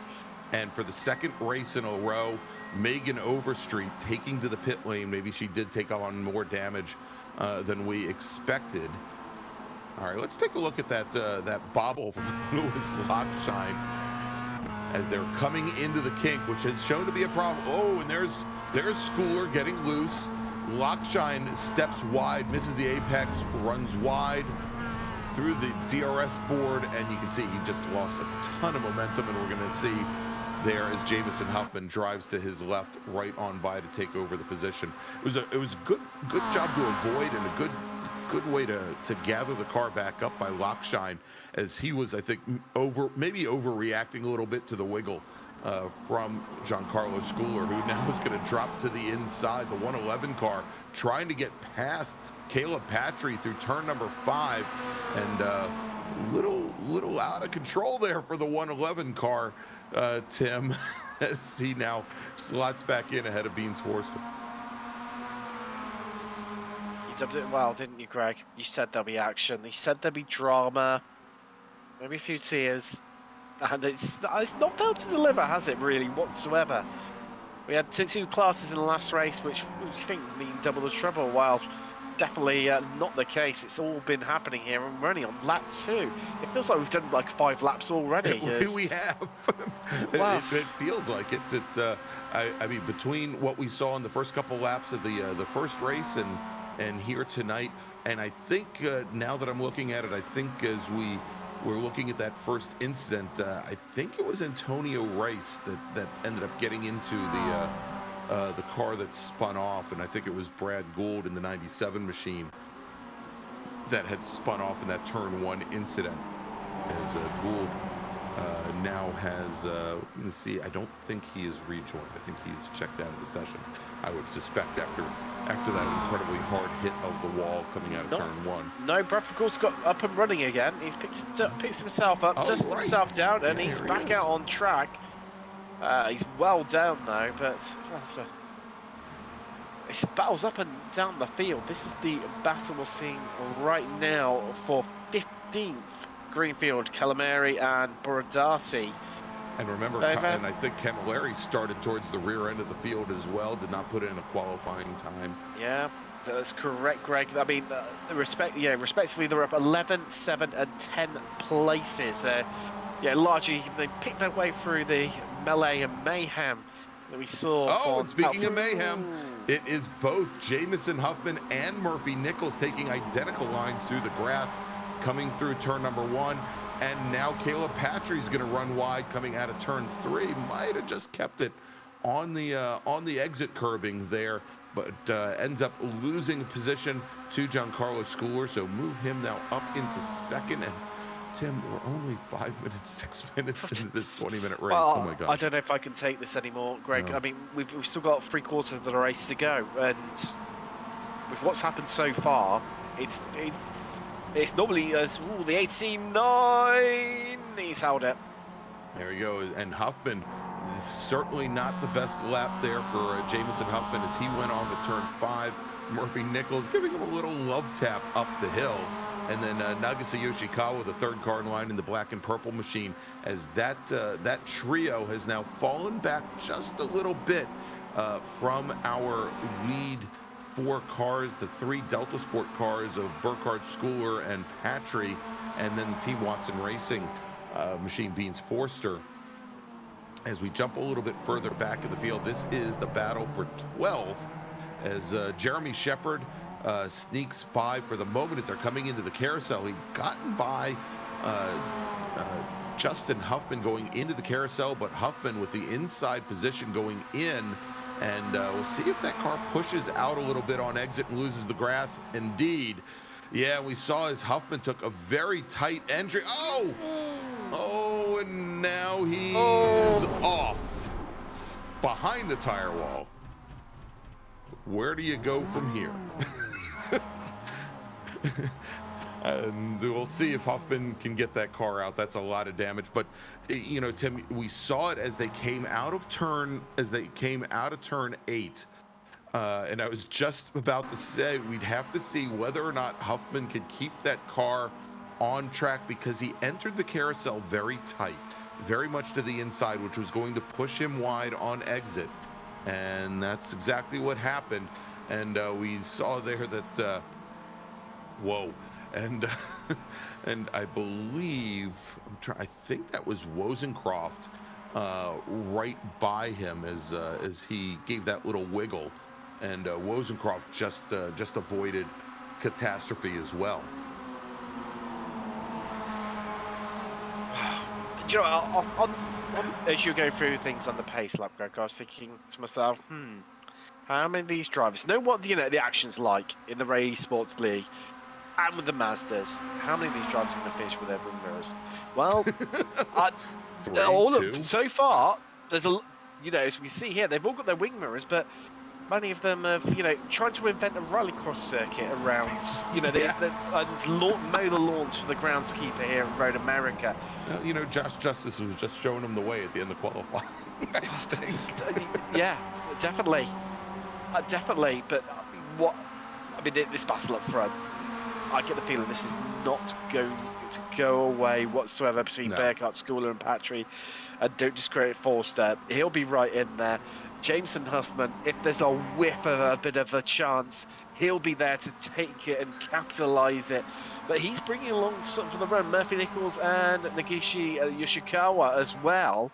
And for the 2nd race in a row, Megan Overstreet taking to the pit lane. Maybe she did take on more damage than we expected. All right, let's take a look at that bobble from Lewis Lockshine as they're coming into the kink, which has shown to be a problem. Oh, and there's Schooler getting loose. Lockshine steps wide, misses the apex, runs wide through the DRS board, and you can see he just lost a ton of momentum, and we're going to see there as Jamison Huffman drives to his left, right on by to take over the position. It was a good job to avoid, and a good way to gather the car back up by Lockshine, as he was, I think, maybe overreacting a little bit to the wiggle from Giancarlo Schooler, who now is going to drop to the inside, the 111 car, trying to get past Caleb Patry through turn number 5, and little out of control there for the 111 car, Tim, as he now slots back in ahead of Beans Forster. You dubbed it well, didn't you, Greg? You said there'll be action. You said there'll be drama, maybe a few tears. And it's not failed to deliver, has it, really, whatsoever? We had 2 classes in the last race, which we think mean double the trouble. Well, definitely not the case. It's all been happening here, and we're only on lap 2. It feels like we've done like 5 laps already. We have. Wow. It feels like it. I mean, between what we saw in the first couple laps of the first race and here tonight, and I think now that I'm looking at it, I think as we're looking at that first incident, I think it was Antonio Rice that ended up getting into the car that spun off, and I think it was Brad Gould in the 97 machine that had spun off in that turn 1 incident. As Gould now has, let's see, I don't think he is rejoined. I think he's checked out of the session. I would suspect after that incredibly hard hit of the wall coming out of turn 1. No, Bradford Gould's got up and running again. He's picked himself up, dusted himself down, and he's back out on track. He's well down though, but it's battles up and down the field. This is the battle we're seeing right now for 15th. Greenfield, Calamari, and Borodati. And remember, and I think Camilleri started towards the rear end of the field as well, did not put in a qualifying time. Yeah, that's correct, Greg. I mean, respectively, they're up 11, 7, and 10 places. Yeah, largely they picked their way through the melee and mayhem that we saw. Oh, and speaking of mayhem, it is both Jamison Huffman and Murphy Nichols taking identical lines through the grass, coming through turn number 1, and now Caleb Patry's going to run wide coming out of turn 3. Might have just kept it on the exit curbing there, but ends up losing position to Giancarlo Schooler, so move him now up into 2nd. And Tim, we're only 5 minutes, 6 minutes into this 20-minute race. Well, oh my gosh! I don't know if I can take this anymore, Greg. No. I mean, we've still got 3/4 of the race to go, and with what's happened so far, it's normally as the 18-9. He's held it. There you go. And Huffman, certainly not the best lap there for Jamison Huffman as he went off at turn 5. Murphy Nichols giving him a little love tap up the hill. And then Nagase Yoshikawa, the 3rd car in line in the black and purple machine, as that trio has now fallen back just a little bit from our lead 4 cars, the 3 Delta Sport cars of Burkhardt, Schooler, and Patry, and then Team Watson Racing machine Beans Forster. As we jump a little bit further back in the field, this is the battle for 12th as Jeremy Shepard sneaks by for the moment as they're coming into the carousel. He'd gotten by Justin Huffman going into the carousel, but Huffman with the inside position going in, and we'll see if that car pushes out a little bit on exit and loses the grass. Indeed. Yeah, we saw as Huffman took a very tight entry. Oh, and now he's off behind the tire wall. Where do you go from here? And we'll see if Huffman can get that car out. That's a lot of damage. But, you know, Tim, we saw it as they came out of turn 8. And I was just about to say we'd have to see whether or not Huffman could keep that car on track, because he entered the carousel very tight, very much to the inside, which was going to push him wide on exit. And that's exactly what happened. And we saw there that, whoa. And and I believe, I think that was Wozencroft right by him as he gave that little wiggle. And Wozencroft just avoided catastrophe as well. Do you know, as you go through things on the pace lap, Greg, I was thinking to myself, how many of these drivers know what the action's like in the Ray Esports League and with the Mazdas? How many of these drivers are going to finish with their wing mirrors? Well, so far, there's as we see here, they've all got their wing mirrors, but many of them have, tried to invent a rallycross circuit around, mow the lawns for the groundskeeper here in Road America. Josh Justice was just showing them the way at the end of qualifying. Yeah, definitely. Definitely, but this battle up front, I get the feeling this is not going to go away whatsoever between Burkhardt, Schooler and Patry. And don't discredit Forster. He'll be right in there. Jameson Huffman, if there's a whiff of a bit of a chance, he'll be there to take it and capitalise it. But he's bringing along something for the run. Murphy Nichols and Nagishi Yoshikawa as well.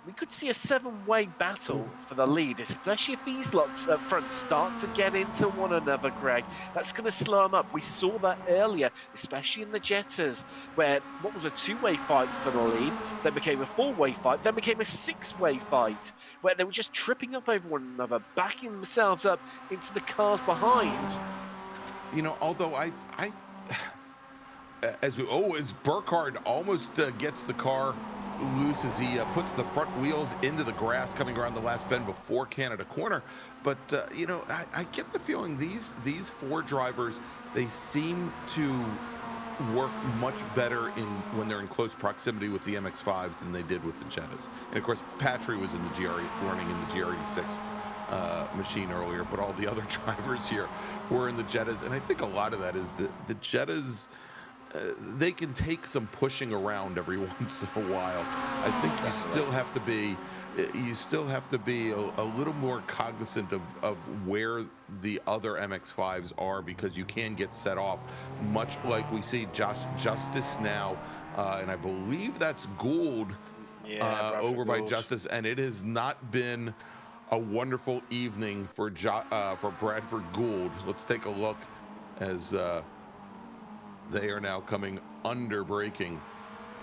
We could see a 7-way battle for the lead, especially if these lots up front start to get into one another, Greg. That's going to slow them up. We saw that earlier, especially in the Jettas, where what was a 2-way fight for the lead, then became a 4-way fight, then became a 6-way fight, where they were just tripping up over one another, backing themselves up into the cars behind. Although as Burkhardt almost gets the car loose as he puts the front wheels into the grass coming around the last bend before Canada Corner. But I get the feeling these 4 drivers, they seem to work much better when they're in close proximity with the MX-5s than they did with the Jettas. And of course, Patry was in the running in the GR86 machine earlier, but all the other drivers here were in the Jettas. And I think a lot of that is the Jettas, they can take some pushing around every once in a while. I think you still have to be a little more cognizant of where the other MX-5s are, because you can get set off, much like we see Josh Justice now, and I believe that's Gould over by Justice, and it has not been a wonderful evening for Bradford Gould. Let's take a look as they are now coming under braking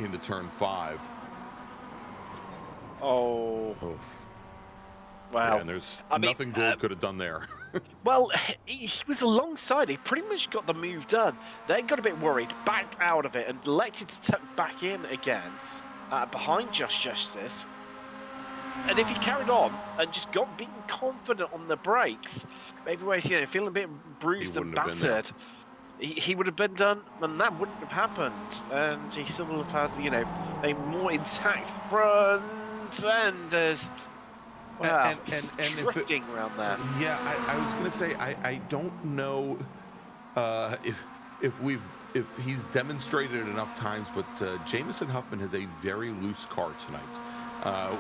into turn 5. Oh. Wow. Yeah, and there's nothing Gould could have done there. Well, he was alongside. He pretty much got the move done. Then got a bit worried, backed out of it, and elected to tuck back in again behind Justice. And if he carried on and just got being confident on the brakes, maybe where he's feeling a bit bruised and battered, he would have been done, and that wouldn't have happened. And he still would have had, a more intact front end as well, and drifting around there. Yeah, I was going to say, I don't know if he's demonstrated it enough times, but Jameson Huffman has a very loose car tonight.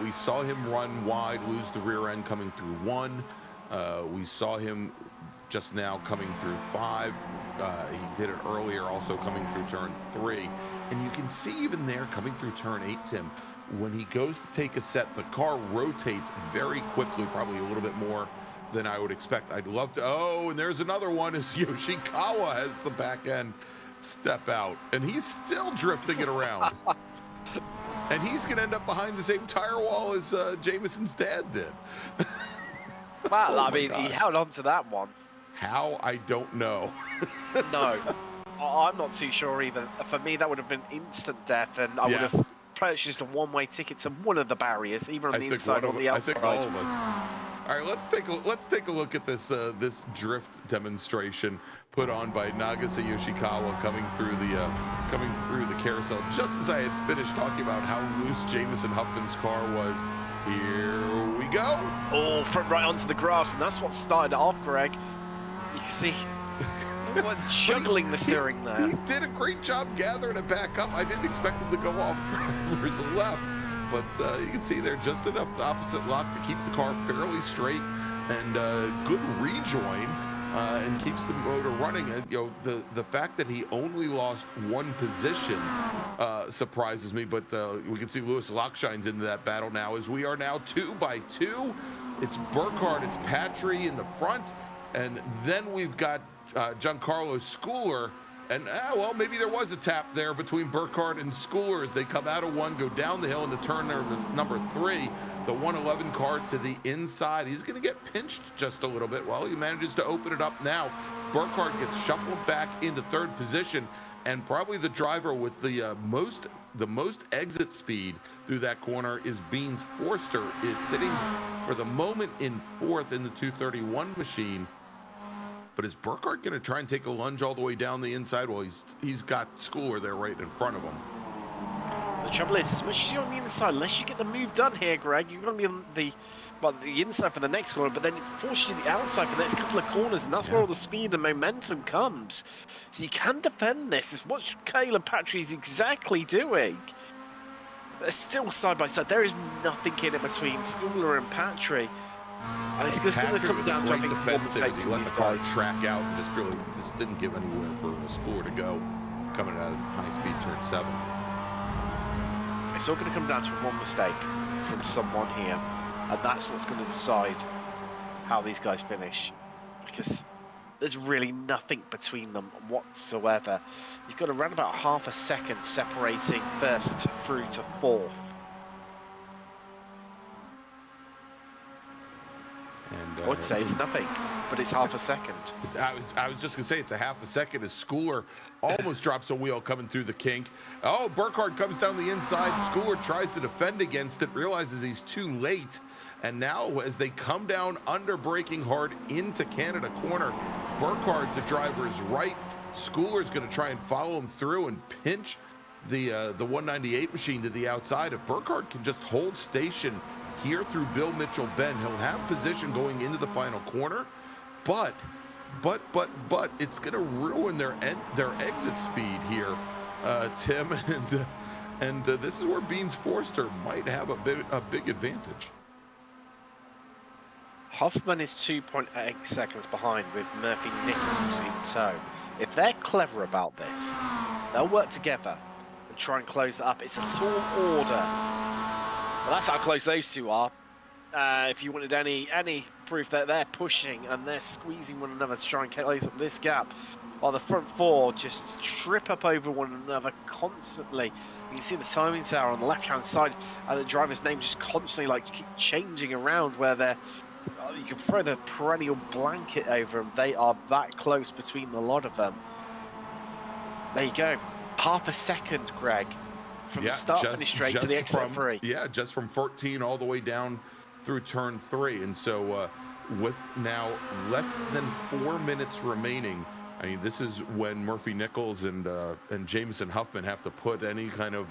We saw him run wide, lose the rear end coming through 1. We saw him just now coming through 5. He did it earlier also coming through turn 3. And you can see even there coming through turn 8, Tim, when he goes to take a set, the car rotates very quickly, probably a little bit more than I would expect. I'd love to. Oh, and there's another one as Yoshikawa has the back end step out, and he's still drifting it around. And he's going to end up behind the same tire wall as Jameson's dad did. Well, Oh I my mean, he gosh. held on to that one. How? I don't know. No, I'm not too sure either. For me, that would have been instant death, and I would Yes. have purchased a one-way ticket to one of the barriers, either on I the think inside or the I outside. think all of us. All right, let's take a look at this this drift demonstration put on by Nagase Yoshikawa coming through the carousel. Just as I had finished talking about how loose Jameson Huffman's car was, here we go. Oh, front right onto the grass, and that's what started it off, Greg. You can see everyone juggling the steering there. He did a great job gathering it back up. I didn't expect him to go off driver's left, but you can see there just enough opposite lock to keep the car fairly straight and good rejoin and keeps the motor running. And you know, the fact that he only lost one position surprises me, but we can see Lewis Lockshine's into that battle now as we are now 2 by 2. It's Burkhardt, it's Patry in the front, and then we've got Giancarlo Schooler. And, well, maybe there was a tap there between Burkhardt and Schooler as they come out of one, go down the hill into turn number 3. The 111 car to the inside. He's going to get pinched just a little bit. Well, he manages to open it up now. Burkhardt gets shuffled back into third position, and probably the driver with the most exit speed through that corner is Beans Forster, is sitting for the moment in fourth in the 231 machine. But is Burkhardt going to try and take a lunge all the way down the inside? Well, he's got Schooler there right in front of him. The trouble is, as much as you're on the inside, unless you get the move done here, Greg, you're going to be on the inside for the next corner, but then it forces you to the outside for the next couple of corners, and that's where all the speed and momentum comes. So you can defend this. It's what Caleb Patry is exactly doing. They're still side by side. There is nothing in between Schooler and Patry. And it's just going to come down to, I think, one mistake he from let these the car guys. track out and just didn't give anywhere for a Schooler to go coming out of high speed turn 7. It's all going to come down to one mistake from someone here, and that's what's going to decide how these guys finish, because there's really nothing between them whatsoever. You've got around about half a second separating first through to fourth. And I would say it's nothing, but it's half a second. I was just gonna say it's a half a second as Schooler almost drops a wheel coming through the kink. Oh, Burkhardt comes down the inside. Schooler tries to defend against it, realizes he's too late. And now as they come down under braking hard into Canada corner, Burkhardt, the driver's right. Schooler's gonna try and follow him through and pinch the 198 machine to the outside. If Burkhardt can just hold station here through Bill Mitchell Bend, he'll have position going into the final corner, but it's going to ruin their exit speed here, Tim, and this is where Beans Forster might have a big advantage. Hoffman is 2.8 seconds behind with Murphy Nichols in tow. If they're clever about this, they'll work together and try and close it up. It's a tall order. Well, that's how close those two are. If you wanted any proof that they're pushing and they're squeezing one another to try and close up this gap, while the front four just trip up over one another constantly. You can see the timing tower on the left-hand side, and the driver's name just constantly like keep changing around where they're. You can throw the perennial blanket over them. They are that close between the lot of them. There you go. Half a second, Greg. From the start finish straight to the exit 3. Yeah, just from 14 all the way down through turn 3. And so with now less than 4 minutes remaining, I mean, this is when Murphy Nichols and Jameson Huffman have to put any kind of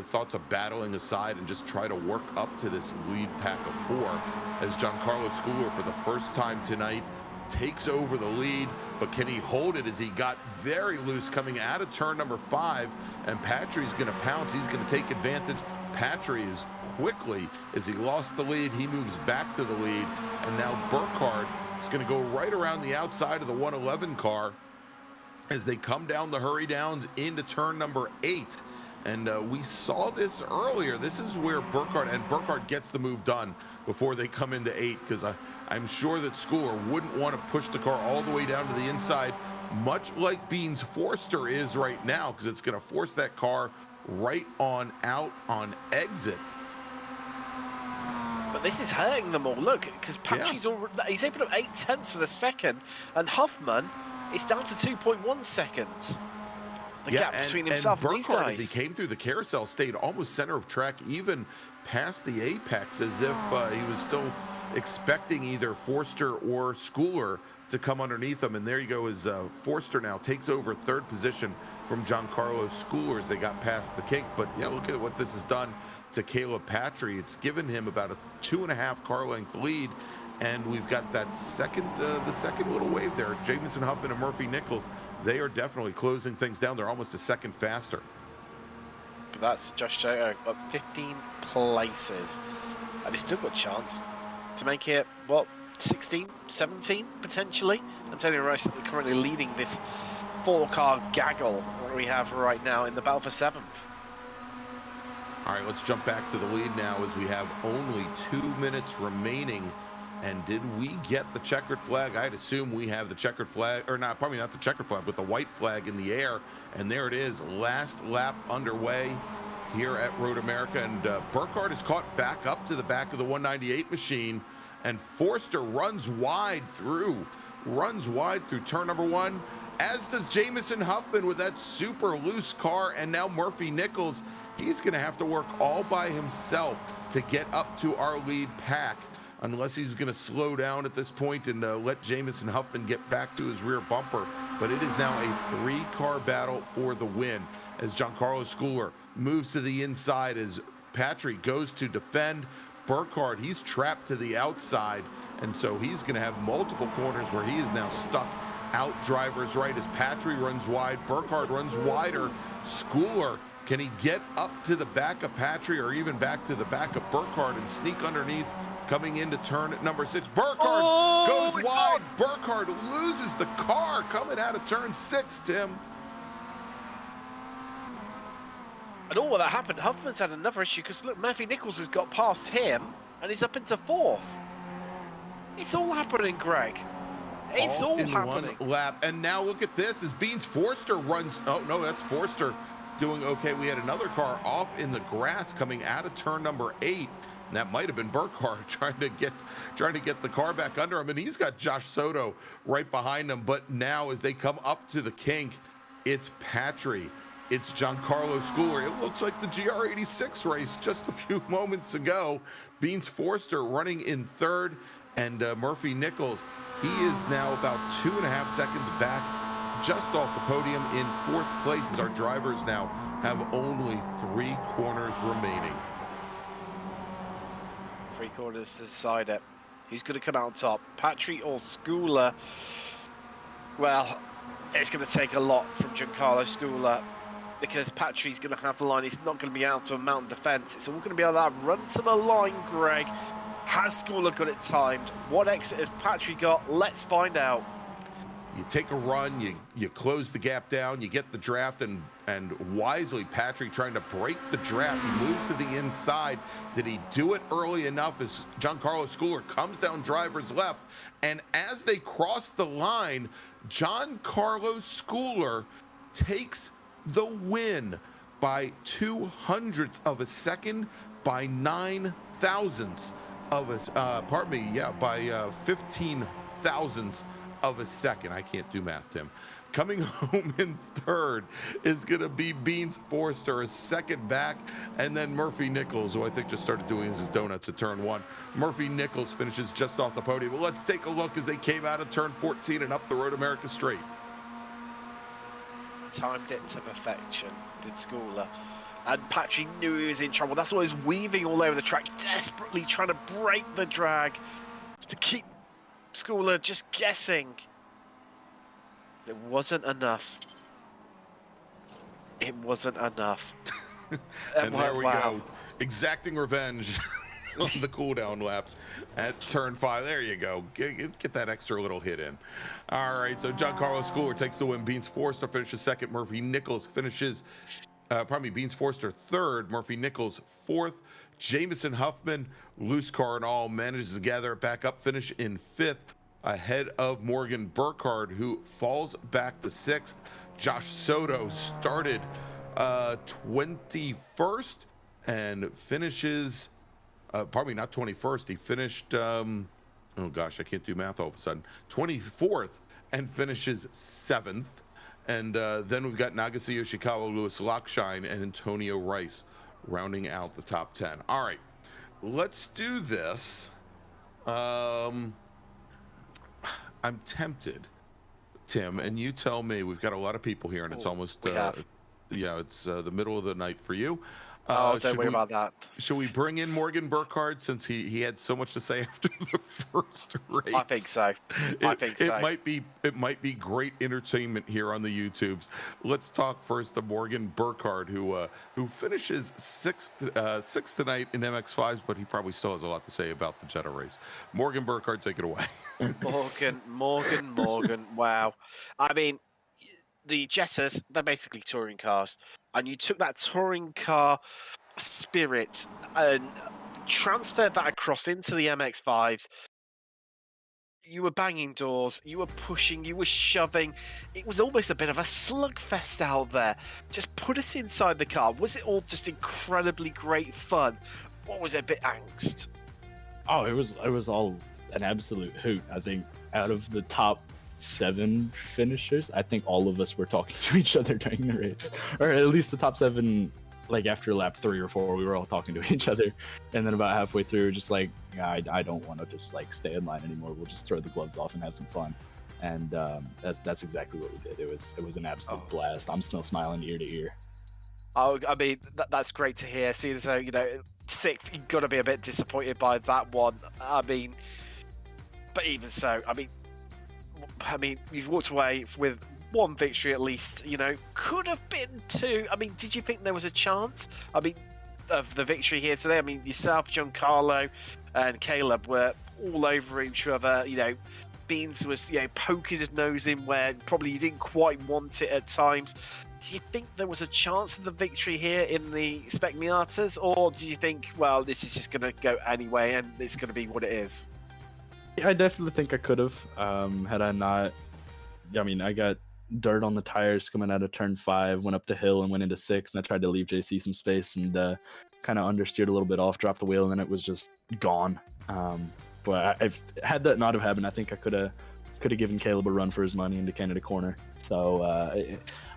thoughts of battling aside and just try to work up to this lead pack of 4 as Giancarlo Schooler for the first time tonight takes over the lead, but can he hold it as he got very loose coming out of turn number 5, and Patry's going to pounce. He's going to take advantage. Patry is quickly, as he lost the lead, he moves back to the lead, and now Burkhardt is going to go right around the outside of the 111 car as they come down the hurry downs into turn number 8. And we saw this earlier. This is where Burkhardt gets the move done before they come into 8, because I'm sure that Schooler wouldn't want to push the car all the way down to the inside, much like Beans Forster is right now, because it's going to force that car right on out on exit. But this is hurting them all. Look, because Patchy's already, he's opened up 8/10 of a second, and Huffman is down to 2.1 seconds. The gap between himself and these guys. As he came through the carousel, stayed almost center of track, even past the apex, as if he was still expecting either Forster or Schooler to come underneath him. And there you go, as Forster now takes over 3rd position from Giancarlo Schooler as they got past the kink. But yeah, look at what this has done to Caleb Patry. It's given him about a 2.5 car length lead. And we've got that the second little wave there. Jamison Huffman and Murphy Nichols, they are definitely closing things down. They're almost a second faster. That's Josh Joto up 15 places. And he's still got a chance to make it, what, 16, 17 potentially? Antonio Rice currently leading this 4-car gaggle we have right now in the battle for 7th. All right, let's jump back to the lead now as we have only 2 minutes remaining. And did we get the checkered flag? I'd assume we have the checkered flag, or not, probably not the checkered flag, but the white flag in the air. And there it is, last lap underway here at Road America. And Burkhardt is caught back up to the back of the 198 machine. And Forster runs wide through turn number 1, as does Jamison Huffman with that super loose car. And now Murphy Nichols, he's going to have to work all by himself to get up to our lead pack, unless he's going to slow down at this point and let Jamison Huffman get back to his rear bumper. But it is now a 3-car battle for the win as Giancarlo Schooler moves to the inside as Patry goes to defend. Burkhardt, he's trapped to the outside, and so he's going to have multiple corners where he is now stuck out driver's right as Patry runs wide. Burkhardt runs wider. Schooler, can he get up to the back of Patry or even back to the back of Burkhardt and sneak underneath? Coming into turn number 6, Burkhardt goes wide. Burkhardt loses the car coming out of turn 6, Tim. And all of that happened, Huffman's had another issue because look, Murphy Nichols has got past him and he's up into 4th. It's all happening, Greg. It's all happening. One lap. And now look at this as Beans Forster runs. Oh no, that's Forster doing okay. We had another car off in the grass coming out of turn number 8. And that might have been Burkhardt trying to get the car back under him, and he's got Josh Soto right behind him. But now, as they come up to the kink, it's Patry, it's Giancarlo Schooler. It looks like the GR86 race just a few moments ago. Beans Forster running in 3rd, and Murphy Nichols, he is now about 2.5 seconds back, just off the podium in 4th place. As our drivers now have only 3 corners remaining. 3 corners to decide it. Who's going to come out on top? Patry or Schooler? Well, it's going to take a lot from Giancarlo Schooler because Patry's going to have the line. He's not going to be able to mount defense. It's all going to be on that run to the line, Greg. Has Schooler got it timed? What exit has Patry got? Let's find out. You take a run, you close the gap down, you get the draft, and wisely Patry trying to break the draft. He moves to the inside. Did he do it early enough as Giancarlo Schooler comes down driver's left? And as they cross the line, Giancarlo Schooler takes the win by 0.02 of a second, by 9 thousandths of a, by 15 thousandths of a second. I can't do math, Tim. Coming home in 3rd is going to be Beans Forster, a second back, and then Murphy Nichols, who I think just started doing his donuts at turn 1. Murphy Nichols finishes just off the podium. But let's take a look as they came out of turn 14 and up the Road America straight. Timed it to perfection, did Schooler. And Patry knew he was in trouble. That's why he was weaving all over the track, desperately trying to break the drag to keep Schooler just guessing. It wasn't enough. It wasn't enough. And there we go. Exacting revenge on the cooldown lap at turn 5. There you go. Get that extra little hit in. All right, so Giancarlo Schooler takes the win. Beans Forster finishes 2nd. Murphy Nichols finishes Beans Forster third, Murphy Nichols fourth, Jamison Huffman, Luce Carnal manages to gather it back up, finish in fifth, ahead of Morgan Burkhardt, who falls back to sixth. Josh Soto started 21st and finishes, not 21st. He finished, oh gosh, I can't do math all of a sudden. 24th and finishes 7th. And then we've got Nagase Yoshikawa, Lewis Lockshine, and Antonio Rice rounding out the top 10. All right, let's do this. I'm tempted, Tim, and you tell me. We've got a lot of people here, and it's almost it's the middle of the night for you. Don't worry about that. Should we bring in Morgan Burkhardt since he had so much to say after the first race? I think so. It might be great entertainment here on the YouTubes. Let's talk first to Morgan Burkhardt, who finishes sixth tonight in MX5s, but he probably still has a lot to say about the Jetta race. Morgan Burkhardt, take it away. Morgan. Wow. I mean, the Jettas, they're basically touring cars. And you took that touring car spirit and transferred that across into the MX5s. You were banging doors, you were pushing, you were shoving. It was almost a bit of a slugfest out there. Just put us inside the car. Was it all just incredibly great fun? Or was it a bit angst? Oh, it was all an absolute hoot. I think out of the top 7 finishers, I think all of us were talking to each other during the race, or at least the top 7. Like after lap 3 or 4, we were all talking to each other, and then about halfway through, just like, I don't want to just like stay in line anymore. We'll just throw the gloves off and have some fun, and that's exactly what we did. It was an absolute blast. I'm still smiling ear to ear. Oh, I mean, that's great to hear. See, so sixth, you've got to be a bit disappointed by that one. I mean, but even so, I mean, you've walked away with 1 victory at least. Could have been 2. I mean, did you think there was a chance? I mean, of the victory here today. I mean, yourself, Giancarlo, and Caleb were all over each other. Beans was poking his nose in where probably he didn't quite want it at times. Do you think there was a chance of the victory here in the Spec Miatas, or do you think, well, this is just going to go anyway and it's going to be what it is? I definitely think I could have, had I not. I mean, I got dirt on the tires coming out of turn 5, went up the hill and went into 6, and I tried to leave JC some space and kind of understeered a little bit off, dropped the wheel, and then it was just gone. But I've had that not have happened, I think I could have given Caleb a run for his money into Canada Corner. So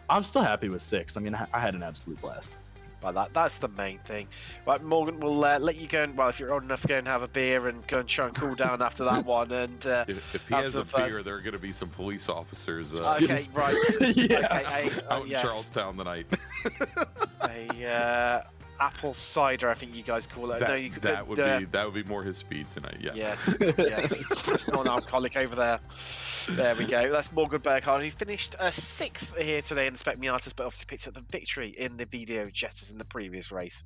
I'm still happy with 6th. I mean, I had an absolute blast. Well, that's the main thing. Right, Morgan, we'll let you go and, well, if you're old enough, go and have a beer and go and try and cool down after that one. And if he has a beer, there are going to be some police officers. Okay, right. Yeah. Out in Charlestown tonight. Apple cider, I think you guys call it. That would be more his speed tonight. Yes. Yes. It's non-alcoholic over there. There we go. That's Morgan Burkhardt, who finished 6th here today in the Spec Miatas, but obviously picked up the victory in the video Jettas in the previous race.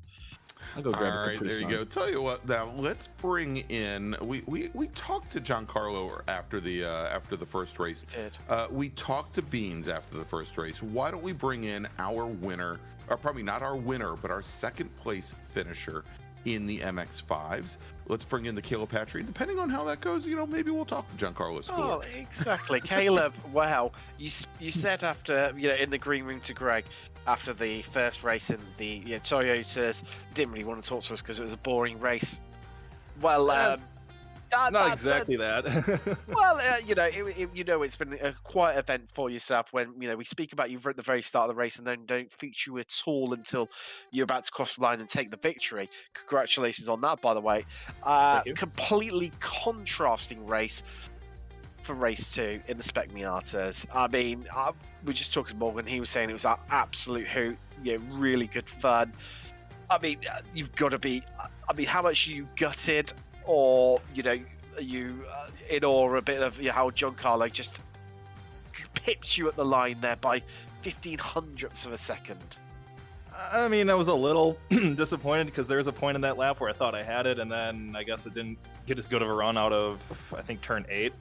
I'll go grab All right, there you go. Tell you what, now let's bring in. We talked to Giancarlo after the first race. We did. We talked to Beans after the first race. Why don't we bring in our winner, or probably not our winner, but our 2nd place finisher in the MX5s? Let's bring in the Caleb Patry. Depending on how that goes, maybe we'll talk to Giancarlo Sculler. Oh, exactly. Caleb, wow. You said after, in the green room to Greg, after the first race in the Toyotas, didn't really want to talk to us because it was a boring race. Well, not exactly that. Well, it's been a quiet event for yourself when, we speak about you at the very start of the race and then don't feature you at all until you're about to cross the line and take the victory. Congratulations on that, by the way. Completely contrasting race for race 2 in the Spec Miatas. I mean, we just talked to Morgan. He was saying it was an absolute hoot. Really good fun. I mean, you've got to be. I mean, how much you gutted, or are you in awe a bit of how Giancarlo just pipped you at the line there by 1500ths of a second? I mean, I was a little disappointed because there was a point in that lap where I thought I had it, and then I guess it didn't get as good of a run out of, I think, turn 8.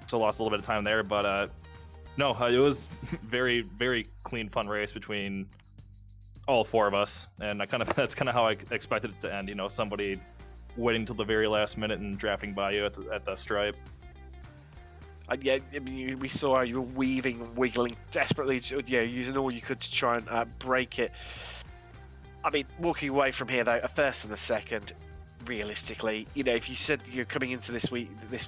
So lost a little bit of time there, but no, it was very, very clean, fun race between all four of us, and that's kind of how I expected it to end. You know, somebody waiting till the very last minute and drafting by you at the stripe. Yeah, I mean, we saw how you were weaving and wiggling desperately, using all you could to try and break it. I mean, walking away from here though, a first and a second, realistically, if you said you're coming into this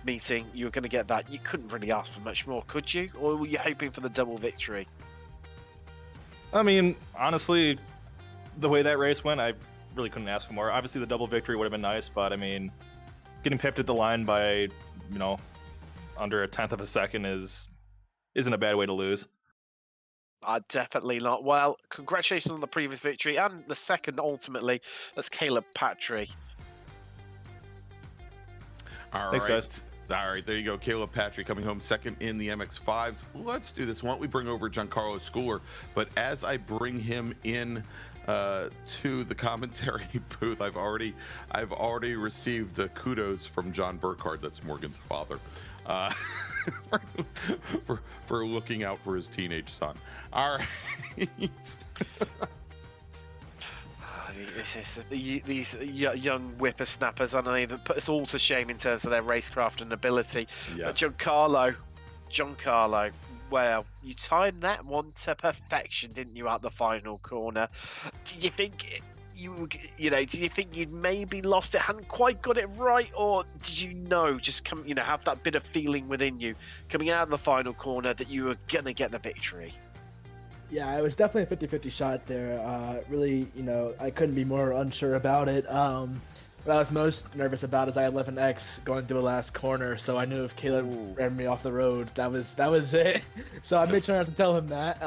meeting, you were going to get that, you couldn't really ask for much more, could you? Or were you hoping for the double victory? I mean, honestly, the way that race went, I really couldn't ask for more. Obviously, the double victory would have been nice, but I mean, getting pipped at the line by, under a tenth of a second isn't a bad way to lose. Definitely not. Well, congratulations on the previous victory and the second ultimately. That's Caleb Patry. Thanks, guys. All right, there you go. Caleb Patry coming home second in the MX5s. Let's do this. Why don't we bring over Giancarlo Schooler? But as I bring him in to the commentary booth, I've already received kudos from John Burkhardt, that's Morgan's father, for looking out for his teenage son. All right. These young whippersnappers, I know, that put us all to shame in terms of their racecraft and ability. Yes. But Giancarlo, well, you timed that one to perfection, didn't you, at the final corner? Did you think did you think you'd maybe lost it, hadn't quite got it right, or did you have that bit of feeling within you coming out of the final corner that you were gonna get the victory? Yeah, it was definitely a 50-50 shot there. Really, I couldn't be more unsure about it. What I was most nervous about is I had 11X going through a last corner, so I knew if Caleb ran me off the road, that was it. So I made sure not to tell him that.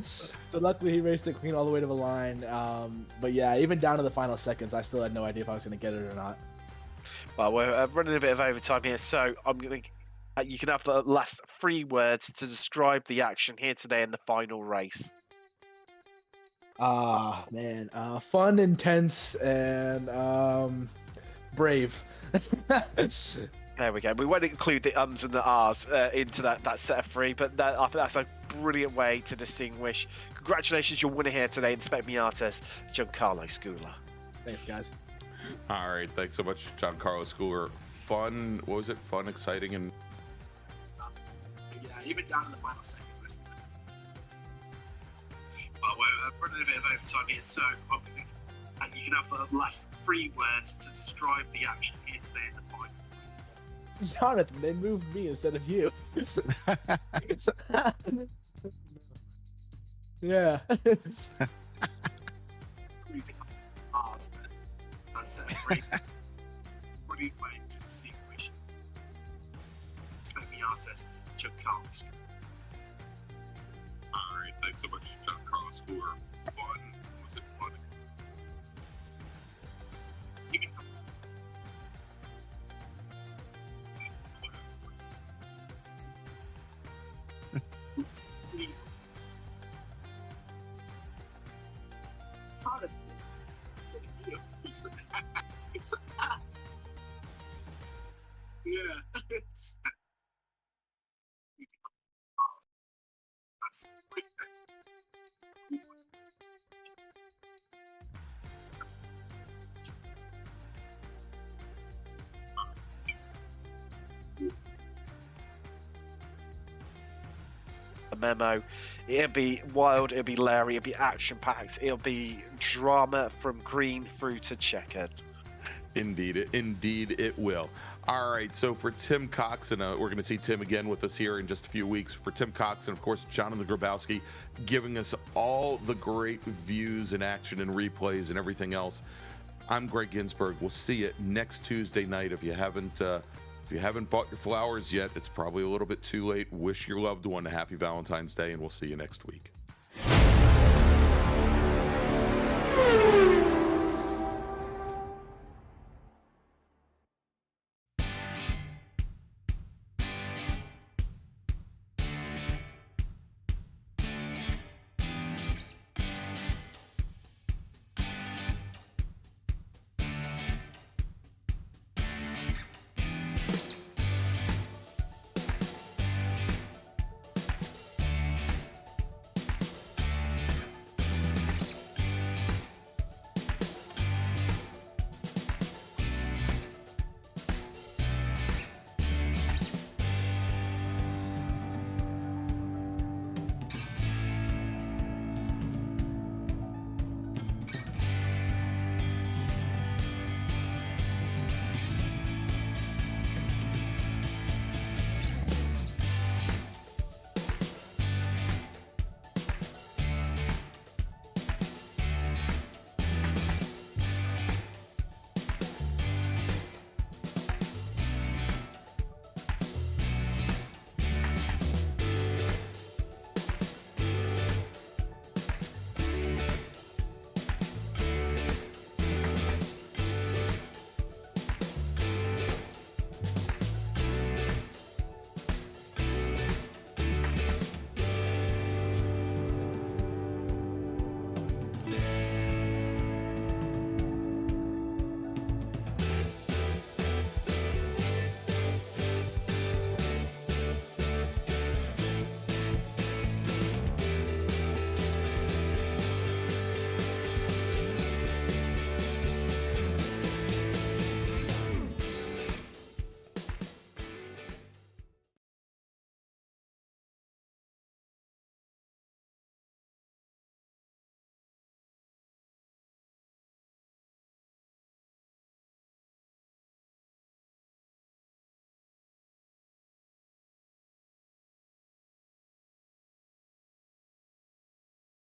So luckily he raced it clean all the way to the line. But yeah, even down to the final seconds, I still had no idea if I was going to get it or not. Well, we're running a bit of overtime here, so you can have the last 3 words to describe the action here today in the final race. Man, fun, intense, and brave. There we go. We won't include the ums and the ahs into that set of 3, but I think that's a brilliant way to distinguish. Congratulations, your winner here today, Inspect Miates, Giancarlo Schooler. Thanks, guys. All right, thanks so much, Giancarlo Schooler. Fun, what was it? Fun, exciting, and yeah, even down in the final seconds. Well, we're running a bit of overtime here, so you can have the last 3 words to describe the action here today in the final. Jonathan, they moved me instead of you. Yeah. That's a brilliant way to distinguish. Inspect Miates, Giancarlo. all right, thanks so much, Giancarlo Schooler. Fun, was it fun? You can yeah. A memo. It'll be wild, it'll be Larry, it'll be action-packed, it'll be drama from green through to checkered. Indeed it will. All right, so for Tim Cox, and we're going to see Tim again with us here in just a few weeks. For Tim Cox and, of course, Jonathan Grabowski giving us all the great views and action and replays and everything else, I'm Greg Ginsburg. We'll see you next Tuesday night. If you haven't bought your flowers yet, it's probably a little bit too late. Wish your loved one a happy Valentine's Day, and we'll see you next week.